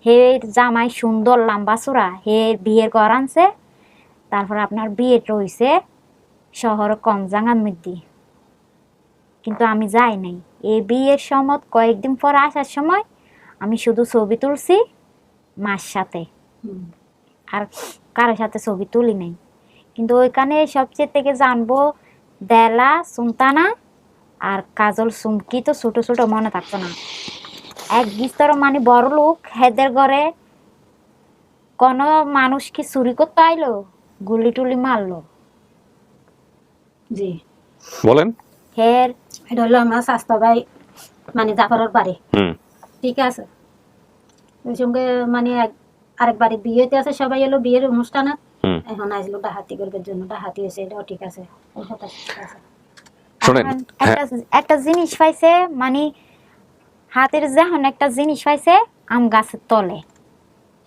হে জামাই সুন্দর লম্বা চূড়া, হে বিয়ের ঘর আনছে। তারপর আপনার বিয়েটা হইছে শহর কম জাঙ্গার মধ্যে, কিন্তু আমি যাই নাই। এই বিয়ের সময় কয়েকদিন পর আসার সময় আমি শুধু ছবি তুলছি মার সাথে, আর কারোর সাথে ছবি তুলি নাই। কিন্তু ওইখানে সবচেয়ে থেকে জানবো দেলা সুলতানা আর কাজল সুমকি তো ছোট ছোট মনে থাকতো না। এক বিস্তর মানে বড় লোক, হেদের ঘরে কোনো মানুষ কি চুরি করতে আইলো, গুলি টুলি মারলো। জি বলেন। হের এটা হলো আমার স্বাস্থ্য ভাই, মানে জাফরের বাড়ি। ঠিক আছে, ওই সঙ্গে মানে আরেক বাড়ি বিয়েতে আছে, সবাই এলো বিয়ের অনুষ্ঠানে, হুম। এখন আসলো ডাহাতি করবার জন্য, ডাহাতি হয়েছে, এটাও ঠিক আছে, ওই কথা ঠিক আছে। শোনেন, এখন হ্যাঁ। একটা জিনিস পাইছে, মানে হাতের যখন একটা জিনিস পাইছে আম গাছের তলে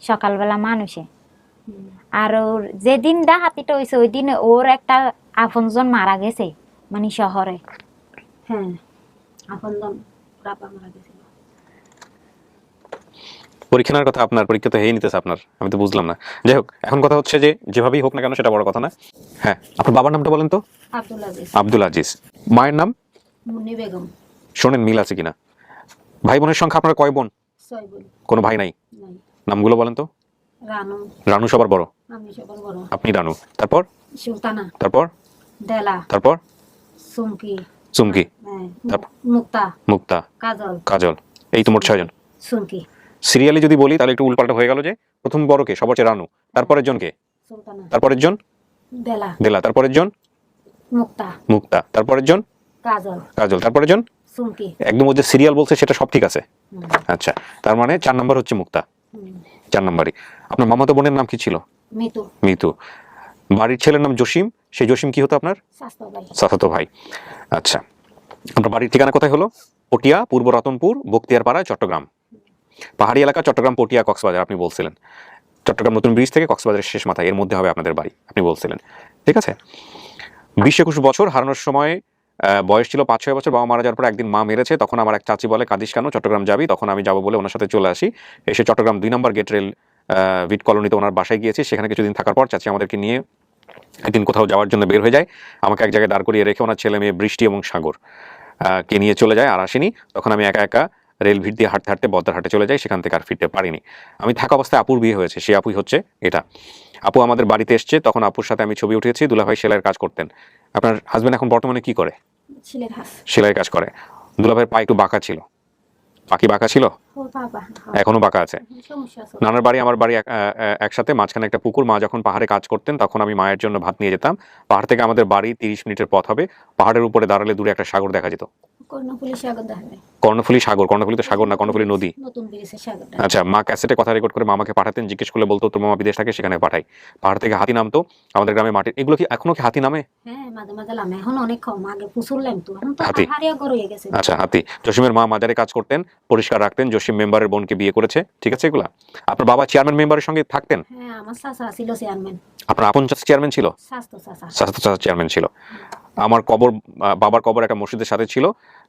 সকালবেলা মানুষে, আর ওর যেদিন ডাহাতিটা হয়েছে ওই দিন ওর একটা আপনজন মারা গেছে, মানে শহরে। হ্যাঁ, আপনজন রাপা মারা গেছিল। পরীক্ষা নেওয়ার কথা আপনার, পরীক্ষা তো হয়ে নিতেছে আপনার, আমি তো বুঝলাম না। যাই হোক, এখন কথা হচ্ছে যে যেভাবেই হোক না কেন সেটা বড় কথা না। হ্যাঁ, আপনার বাবার নামটা বলেন তো। আব্দুল আজিজ। আব্দুল আজিজ। মায়ের নাম? মুন্নি বেগম। শোনেন, মিল আছে কিনা? ভাই বোনের সংখ্যা আপনার কয় বোন? 6 বোন। কোনো ভাই নাই? নাই। নামগুলো বলেন তো। রানু। রানু সবার বড়? আমি সবার বড়। আপনি রানু, তারপর? সুলতানা। তারপর? দেলা। তারপর? সুমকি। চুমকি। হ্যাঁ, তারপর? মুক্তা। মুক্তা। কাজল। কাজল। এই তো মোট 6 জন। সুমকি। সিরিয়ালি যদি বলি তাহলে একটু উল্টাপাল্টা হয়ে গেল, যে প্রথম বড়কে সবার চেয়ে রানু, তারপরের জনকে? সুলতানা। তারপরের জন? দেলা। দেলা। তারপরের জন? মুক্তা। মুক্তা। তারপরের জন? কাজল। কাজল। তারপরের জন? সুমকি। একদম ওই যে সিরিয়াল বলছে সেটা সব ঠিক আছে। হুম, আচ্ছা, তার মানে 4 নম্বর হচ্ছে মুক্তা। হুম। 4 নম্বরই। আপনার মামাতো বোনের নাম কি ছিল? মিতু। মিতু। বাড়ির ছেলের নাম জসিম, সেই জসিম কি হতো আপনার? স্বাস্থ্য ভাই। চাচাতো ভাই। আচ্ছা, আপনার বাড়ির ঠিকানা কোথায় হলো? পটিয়া, পূর্ব রতনপুর, বখতিয়ারপাড়া, চট্টগ্রাম। পাহাড়ি এলাকা, চট্টগ্রাম, পটিয়া, কক্সবাজার আপনি বলছিলেন। চট্টগ্রাম নতুন ব্রিজ থেকে কক্সবাজারের শেষ মাথায়, এর মধ্যে হবে আপনাদের বাড়ি আপনি বলছিলেন। ঠিক আছে। 20-21 বছর হারানোর সময় বয়স ছিল 5-6 বছর। বাবা মারা যাওয়ার পর একদিন মা মেরেছে, তখন আমার এক চাচি বলে, কাঁদিস কেন, চট্টগ্রাম যাবি? তখন আমি যাবো বলে ওনার সাথে চলে আসি। এসে চট্টগ্রাম 2 নম্বর গেট রেল ভিট কলোনিতে ওনার বাসায় গিয়েছি। সেখানে কিছুদিন থাকার পর চাচি আমাদেরকে নিয়ে একদিন কোথাও যাওয়ার জন্য বের হয়ে যায়। আমাকে এক জায়গায় দাঁড় করিয়ে রেখে ওনার ছেলে মেয়ে বৃষ্টি এবং সাগর কে নিয়ে চলে যায়, আর আসেনি। তখন আমি একা একা রেল ভিড় দিয়ে হাঁটতে হাঁটতে বদ্দারহাটে চলে যাই, সেখান থেকে আর ফিরতে পারিনি। আমি থাকা অবস্থায় আপুর বিয়ে হয়েছে, সেই আপুই হচ্ছে এটা। আপু আমাদের বাড়িতে এসছে, তখন আপুর সাথে আমি ছবি উঠিয়েছি। দুলাভাই সেলাইয়ের কাজ করতেন। আপনার হাজবেন্ড এখন বর্তমানে কি করে? ছেলের হাস। সেলাইয়ের কাজ করে। দুলাভাইয়ের পা একটু বাঁকা ছিল, পাখি বাঁকা ছিল, ও বাবা। এখনো বাঁকা আছে। সমস্যা আছে। নানার বাড়ি আমার বাড়ি একসাথে, মাঝখানে একটা পুকুর। মা যখন পাহাড়ে কাজ করতেন তখন আমি মায়ের জন্য ভাত নিয়ে যেতাম। পাহাড় থেকে আমাদের বাড়ি 30 মিনিটের পথ হবে। পাহাড়ের উপরে দাঁড়ালে দূরে একটা সাগর দেখা যেত, কর্ণফুলী সাগর দেখা যায়। কর্ণফুলী সাগর। কর্ণফুলী তো সাগর না, কর্ণফুলী নদী। নতুন ব্রিজের সাগরটা। আচ্ছা, মা ক্যাসেটে কথা রেকর্ড করে মামাকে পাঠাতেন, জিজ্ঞেস করলে বলতো তোর মামা বিদেশ থাকে, সেখানে পাঠাই। পাহাড় থেকে হাতি নামতো আমাদের গ্রামে মাটির। এগুলো কি এখনো কি হাতি নামে? হ্যাঁ, মাঝে মাঝে লামে, এখন অনেক কম, আগে প্রচুর লামতো, এখন তো হাতি। হারিয়া গড় হয়ে গেছে। আচ্ছা, হাতি। জসিমের মা মাজারে কাজ করতেন, পরিষ্কার রাখতেন। জসিম মেম্বারের বোনকে বিয়ে করেছে। ঠিক আছে, এগুলা। আপনার বাবা চেয়ারম্যান মেম্বারের সঙ্গে থাকতেন? হ্যাঁ, আমার চাচা ছিল চেয়ারম্যান। আপনার আপন চাচা চেয়ারম্যান ছিল? স্বাস্থ্য চাচা। চাচাতো চাচা চেয়ারম্যান ছিল। আমার কবর, বাবার কবর একটা মসজিদের সাথে ছিল।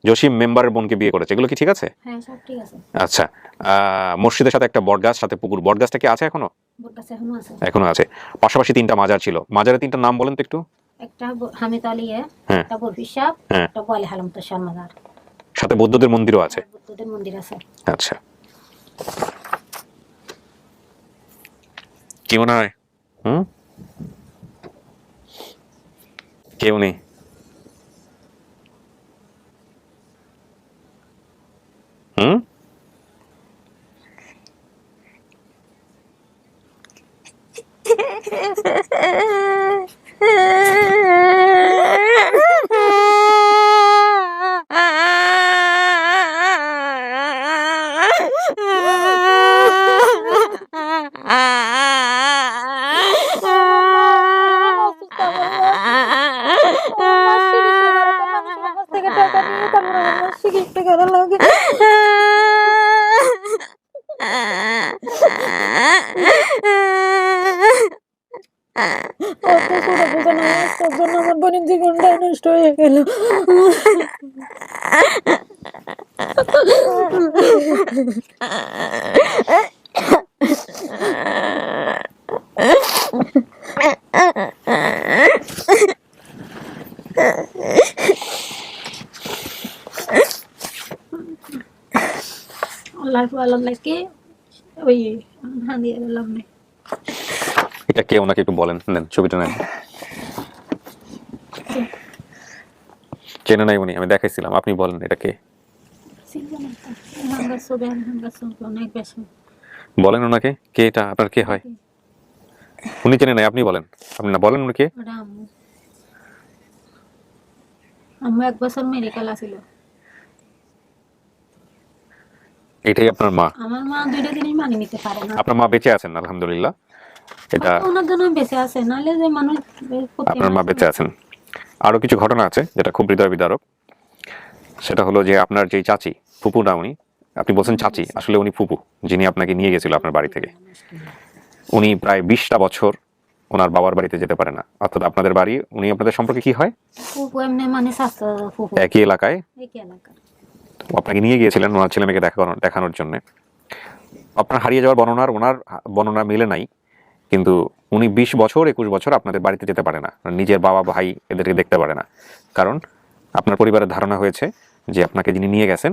জসিম মেম্বারের বোনকে বিয়ে করেছে, এগুলো কি ঠিক আছে? হ্যাঁ, সব ঠিক আছে। আচ্ছা, মসজিদের সাথে একটা বটগাছ, সাথে পুকুর। বটগাছটা কি আছে এখনো? বটগাছ এখনো আছে। এখনো আছে। পাশাপাশি 3টা মাজার ছিল। মাজারের 3টার নাম বলেন তো একটু। একটা হামিদ আলিয়া, হ্যাঁ। একটা বরফি সাহ, হ্যাঁ। একটা বলে হালাম তো মাজার। সাথে বৌদ্ধদের মন্দিরও আছে। বুদ্ধদের মন্দির আছে। আচ্ছা, কি মনে হয়? কেউ নেই? আমার বোনের জীবনটা নষ্ট হয়ে গেল। আল্লাহ ভালো লাগে ওই হাঁদিয়ে দিলাম না। এটা কে, ওনাকে একটু বলেন। নেন ছবিটা নেন। চেনে নাই উনি, আমি দেখাইছিলাম। আপনি বলেন এটা কে। অনেক বেশি। বলেন ওনাকে কে, এটা আপনার কে হয়? উনি চেনে নাই, আপনি বলেন। আপনি না বলেন উনি কে। আম্মু 1 বছর মেডিকেল আছিল। এটাই আপনার মা? আমার মা দুইটা জিনিস মানি নিতে পারে না। আপনার মা বেঁচে আছেন আলহামদুলিল্লাহ, এটা হয়তো ওনার জন্য বেঁচে আছে, নাহলে যে মানুষ আপনার মা বেঁচে আছেন। আরো কিছু ঘটনা আছে যেটা খুব হৃদয় বিদারক। সেটা হলো যে আপনার যে চাচি, ফুপু না উনি, আপনি বলছেন চাচি, আসলে উনি ফুপু, যিনি আপনাকে নিয়ে গেছিল আপনার বাড়ি থেকে, উনি প্রায় 20টা বছর ওনার বাবার বাড়িতে যেতে পারে না। অর্থাৎ আপনাদের বাড়ি, উনি আপনাদের সম্পর্কে কি হয়? ফুপু এমনি মানে স্বাস্থ্য ফুপু একই এলাকায় একই এলাকার। আপনাকে নিয়ে গিয়েছিলেন ওনার ছেলে মেয়েকে দেখানোর জন্য। আপনার হারিয়ে যাওয়ার বর্ণনার ওনার বর্ণনা মিলে নাই, কিন্তু উনি 20 বছর 21 বছর আপনাদের বাড়িতে যেতে পারে না, নিজের বাবা ভাই এদেরকে দেখতে পারে না। কারণ আপনার পরিবারের ধারণা হয়েছে যে আপনাকে যিনি নিয়ে গেছেন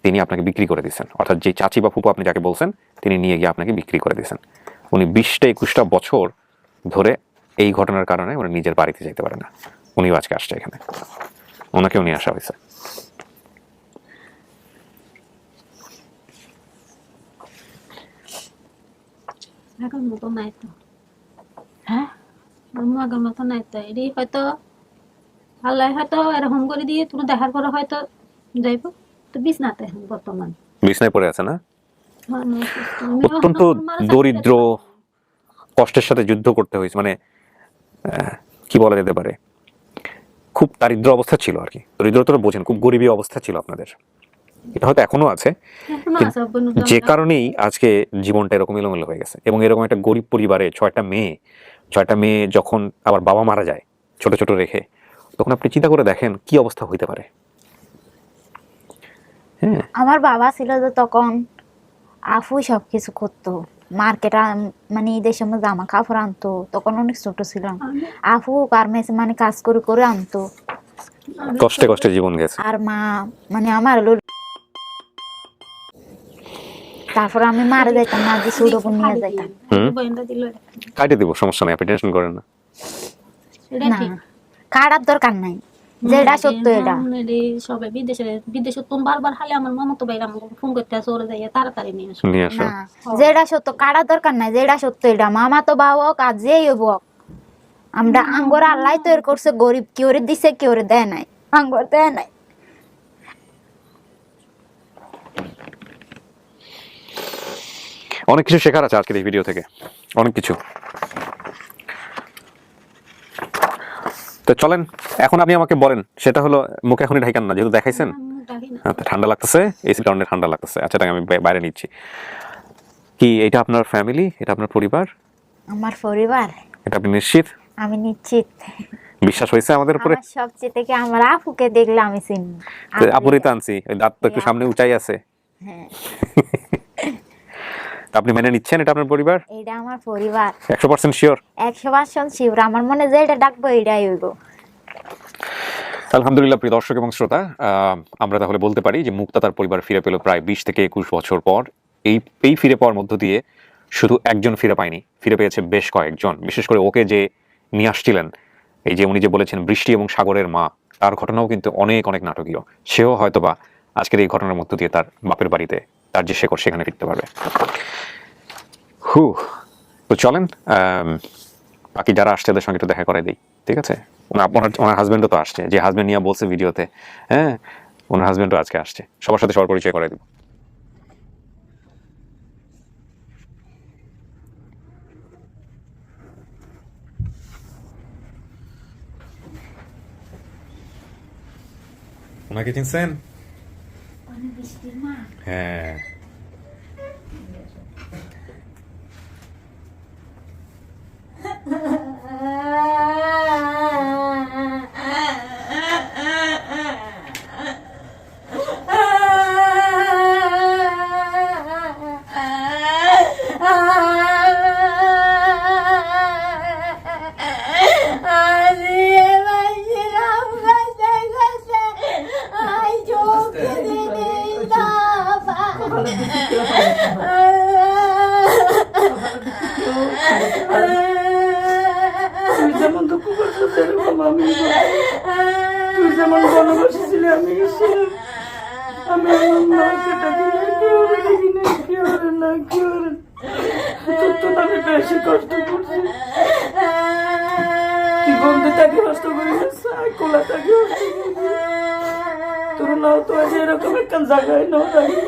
তিনি আপনাকে বিক্রি করে দিয়েছেন, অর্থাৎ যে চাচি বা ফুপু আপনি যাকে বলছেন তিনি নিয়ে গিয়ে আপনাকে বিক্রি করে দিয়েছেন। উনি 20টা-21টা বছর ধরে এই ঘটনার কারণে উনি নিজের বাড়িতে যেতে পারে না। উনিও আজকে আসছে এখানে, ওনাকেও নিয়ে আসা হয়েছে। আগের মতো নাই তো, হ্যাঁ আগের মতো নাই তো। এটি হয়তো আল্লাহ হয়তো এরকম করে দিয়ে তুমি দেখার পরে হয়তো যাইব তো বিছনাতে এখন বর্তমান বিছনায় পড়ে আছে না? আমি অত্যন্ত দরিদ্র, কষ্টের সাথে যুদ্ধ করতে হয়েছে, মানে কি বলা যেতে পারে, খুব দারিদ্র অবস্থা ছিল আর কি। দরিদ্রতা তো বোঝেন, খুব গরিবী অবস্থা ছিল আপনাদের, এটা হয়তো এখনো আছে। এখনো আছে বোন, যে কারণেই আজকে জীবনটা এরকম এলোমেলো হয়ে গেছে। এবং এরকম একটা গরিব পরিবারে 6টা মেয়ে যখন আবার বাবা মারা যায় ছোট ছোট রেখে, তখন আপনি চিন্তা করে দেখেন কি অবস্থা হইতে পারে। হ্যাঁ, আমার বাবা ছিল যে তখন আফু সবকিছু করতো, মার্কেট মানে ঈদের সময় জামা কাপড় আনতো, তখন অনেক ছোট ছিলাম। আফু গার্মেন্টসে মানে কাজ করে করে আনতো, কষ্টে কষ্টে জীবন গেছে। আর মা মানে আমার হলো, তারপর আমি মারা যাইতাম না, যে ছোট বোন নিয়ে যাইতাম। বইনটা দিল কাটে দিব, সমস্যা নাই, আপনি টেনশন করেন না। এটা না ঠিক। কাটার দরকার নাই, যেটা সত্য এটা। সবাই বিদেশে তুমি বারবার খালি আমার মামা তো বাইরে আমাকে ফোন করতে আসো, ওরা যাইয়া তাড়াতাড়ি নিয়ে আসো। নিয়ে আসো। না, যেটা সত্য কাটার দরকার নাই, যেটা সত্য এটা। মামা তো বাবা হোক আর যেই হইব, আমরা আঙ্গর আল্লাহ তৈরি করছে, গরিব কি ওরে দিছে কি ওরে দেয় নাই, আঙ্গর দেয় নাই। অনেক কিছু শেখার আছে আজকের এই ভিডিও থেকে, অনেক কিছু। তো চলেন এখন আপনি আমাকে বলেন, সেটা হলো মুখে এখনই ঢাইকান না, যেহেতু দেখাইছেন। ঠান্ডা লাগতেছে, এসির কারণে ঠান্ডা লাগতেছে। আচ্ছা, আমি বাইরে নিচ্ছি। কি এটা আপনার ফ্যামিলি, এটা আপনার পরিবার? আমার পরিবার, এটা আপনি নিশ্চিত? আমি নিশ্চিত। বিশ্বাস হয়েছে আমাদের উপরে? আমার সবচেয়ে থেকে আমার আপুকে দেখলে আমি চিনি। আপুরই তো আনছি, ওই দাঁত তো একটু সামনে উঁচাই আছে। হ্যাঁ, আপনি মেনে নিচ্ছেন এটা আপনার পরিবার? এটা আমার পরিবার, 100% শিওর? 100% শিওর। আমার মনে যেটা ডাকবো এটাই হইব। আলহামদুলিল্লাহ। প্রিয় দর্শক এবং শ্রোতা, আমরা তাহলে বলতে পারি যে মুক্তা তার পরিবার ফিরে পেল প্রায় 20 থেকে 21 বছর পর। এই ফিরে পাওয়ার মধ্য দিয়ে শুধু একজন ফিরে পায়নি, ফিরে পেয়েছে বেশ কয়েকজন। বিশেষ করে ওকে যে নিয়ে আসছিলেন, এই যে উনি যে বলেছেন বৃষ্টি এবং সাগরের মা, তার ঘটনাও কিন্তু অনেক অনেক নাটকীয়। সেও হয়তোবা আজকের এই ঘটনার মধ্য দিয়ে তার বাপের বাড়িতে, তার যে শেকড়, সেখানে ফিরতে পারবে। তো চলেন বাকি যারা আসছে তাদের সঙ্গে একটু দেখা করে দিই, ঠিক আছে? ওনার হাজবেন্ডও তো আসছে, যে হাজবেন্ড নিয়ে বলছে ভিডিওতে, হ্যাঁ, ওনার হাজবেন্ডও আজকে আসছে। সবার সাথে সবার পরিচয় করে দিব। ওনাকে চিনছেন? হ্যাঁ, যেমন দুঃখ করতেছে আমি, তুই যেমন ভালোবাসি ছিলি আমি, আমি আমার মাকে ডাকি না, কেউ দেখি না, কেউ না, কেউ তোর তো আমি বেশি কষ্ট করছি। তুই বন্ধু তাকে কষ্ট করি না, কোলা তাকে তোর নাও তো আজ এরকম একটা জায়গায় নাও থাকি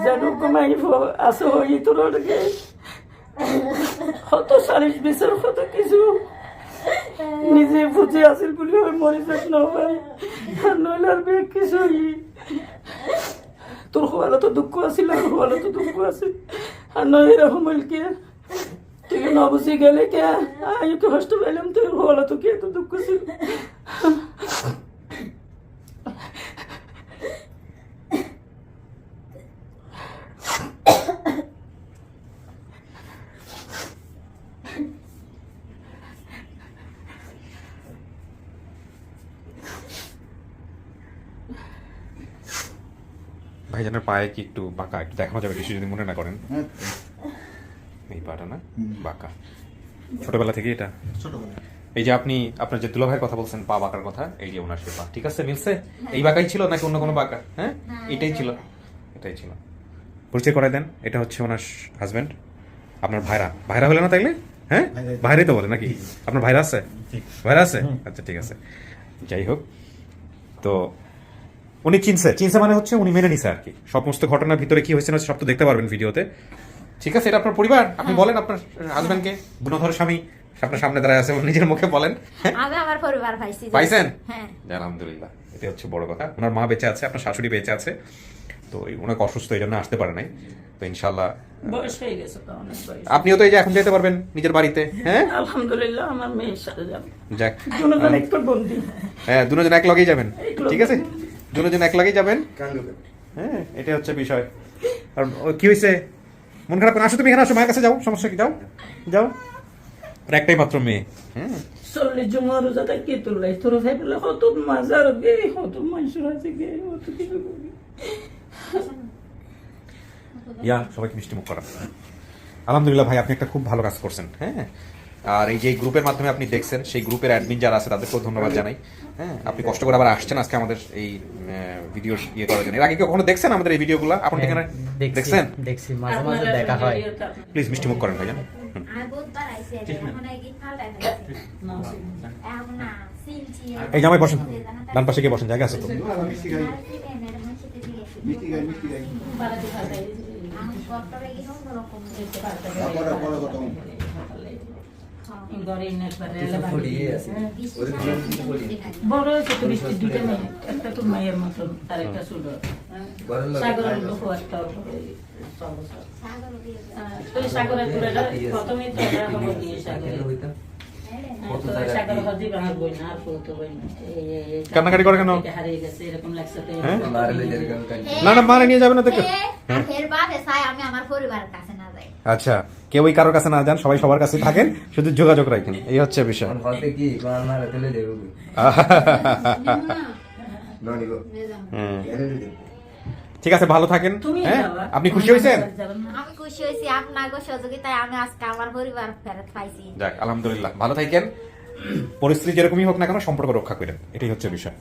জানো কমাই আছে হই তোর কত সালিশ বিচার কত কিছু নিজে বুঝে আসিল বলে ওই মরে যাক না ভাই আর নইলে আর বেগ কিছু তোর হওয়ালে তো দুঃখ আছিল আর হওয়ালে তো দুঃখ আছে আর নয় এরকম হইল কে তুই না বুঝে গেলে কে আমি তো কষ্ট পাইলাম তোর হওয়ালে তো কে তো দুঃখ ছিল ভাইজানের পায়ে কি একটু বাঁকা, একটু দেখানো যাবে কিছু যদি মনে না করেন? হ্যাঁ, এই পাটা না বাঁকা, ছোটবেলা থেকে এটা। ছোটবেলা এই যে আপনি আপনার যে দুলা ভাইয়ের কথা বলছেন পা বাঁকার কথা, এই যে ওনার সে পা, ঠিক আছে মিলছে? এই বাঁকাই ছিল নাকি অন্য কোনো বাঁকা? হ্যাঁ, এটাই ছিল, এটাই ছিল। পরিচয় করাই দেন, এটা হচ্ছে ওনার হাজবেন্ড, আপনার ভাইরা। ভাইরা হলে না তাইলে? হ্যাঁ, ভাইরাই তো বলে নাকি? আপনার ভাইরা আছে? ভাইরা আছে? আচ্ছা ঠিক আছে। যাই হোক, তো উনি চিনছে মানে হচ্ছে উনি মেনে নিছে আর কি। সমস্ত ঘটনার ভিতরে কি হয়েছে না সব তো দেখতে পারবেন ভিডিওতে, ঠিক আছে? এটা আপনার পরিবার, আপনি বলেন আপনার হাজবেন্ডকে, গুণধর স্বামী আপনার সামনে দাঁড়ায় আছে, নিজের মুখে বলেন। আমি আমার পরিবার পাইছি। পাইছেন? হ্যাঁ, আলহামদুলিল্লাহ, এটা হচ্ছে বড় কথা। ওনার মা বেঁচে আছে, আপনার শাশুড়ি বেঁচে আছে, তো ওনাকে অসুস্থ এই জন্য আসতে পারে নাই, তো ইনশাল্লাহ বয়স হয়ে গেছে তো অনেক বয়স। আপনিও তো এই যে এখন যেতে পারবেন নিজের বাড়িতে। হ্যাঁ আলহামদুলিল্লাহ আমার মেয়ের সাথে যাবো, যাক, দুজন একটু বন্দি। হ্যাঁ দুজন এক লগেই যাবেন, ঠিক আছে? দুজন এক লগেই যাবেন। হ্যাঁ, এটা হচ্ছে বিষয়। আর কি হয়েছে, মন খারাপ করে আসো, তুমি এখানে আসো, মায়ের কাছে যাও, সমস্যা কি, যাও যাও, আর একটাই মাত্র মেয়ে। হ্যাঁ, 40 জমা রোজাটা কে তুললাই তোর ভাই বলে কত মাজার গে কত মানুষের আছে গে কত কিছু করবি। ইয়া সবাইকে মিষ্টি মুখ করা। আলহামদুলিল্লাহ ভাই, আপনি একটা খুব ভালো কাজ করছেন। হ্যাঁ, আর এই যে গ্রুপের মাধ্যমে আপনি দেখছেন, সেই গ্রুপের অ্যাডমিন যারা আছে তাদেরকেও ধন্যবাদ জানাই। হ্যাঁ, আপনি কষ্ট করে আবার আসছেন আজকে আমাদের এই ভিডিও ইয়ে করার জন্য। এর আগে কি কখনো দেখছেন আমাদের এই ভিডিওগুলো? আপনি এখানে দেখছেন? দেখছি, মাঝে মাঝে দেখা হয়। প্লিজ মিষ্টি মুখ করেন ভাইজান। এই জামাই বসেন, ডান পাশে গিয়ে বসেন, জায়গা আছে তো। মিষ্টি খাই, মিষ্টি খাই, মিষ্টি খাই। পরে কত বড় হয়েছে তো বৃষ্টি, দুইটা মেয়ে, একটা তো মায়ের মতন আর একটা ছোট। সাগরের লোক একটা সাগরের পুরাটা প্রথমেই তো আমরা খবর দিয়ে সাগর হজি বাহার বই না আর ফুলতো বই না। কান্নাকাটি করে কেন? হারিয়ে গেছে এরকম লাগছে তো। না না, মারে নিয়ে যাবেন না তো। আমি আমার পরিবারের কাছে না যাই। আচ্ছা, কেউ ওই কারোর কাছে না যান, সবাই সবার কাছে থাকেন, শুধু যোগাযোগ রাখেন, এই হচ্ছে বিষয়। কি মারা তুলে দেবো ঠিক আছে, ভালো থাকেন। তুমি হ্যাঁ, যাবা। আপনি খুশি হয়েছেন? আমি খুশি হয়েছি আপনার সহযোগিতায় আমি আজকে আমার পরিবার ফেরত পাইছি। যাক আলহামদুলিল্লাহ, ভালো থাকেন। পরিস্থিতি যেরকমই হোক না কেন সম্পর্ক রক্ষা করেন, এটাই হচ্ছে বিষয়।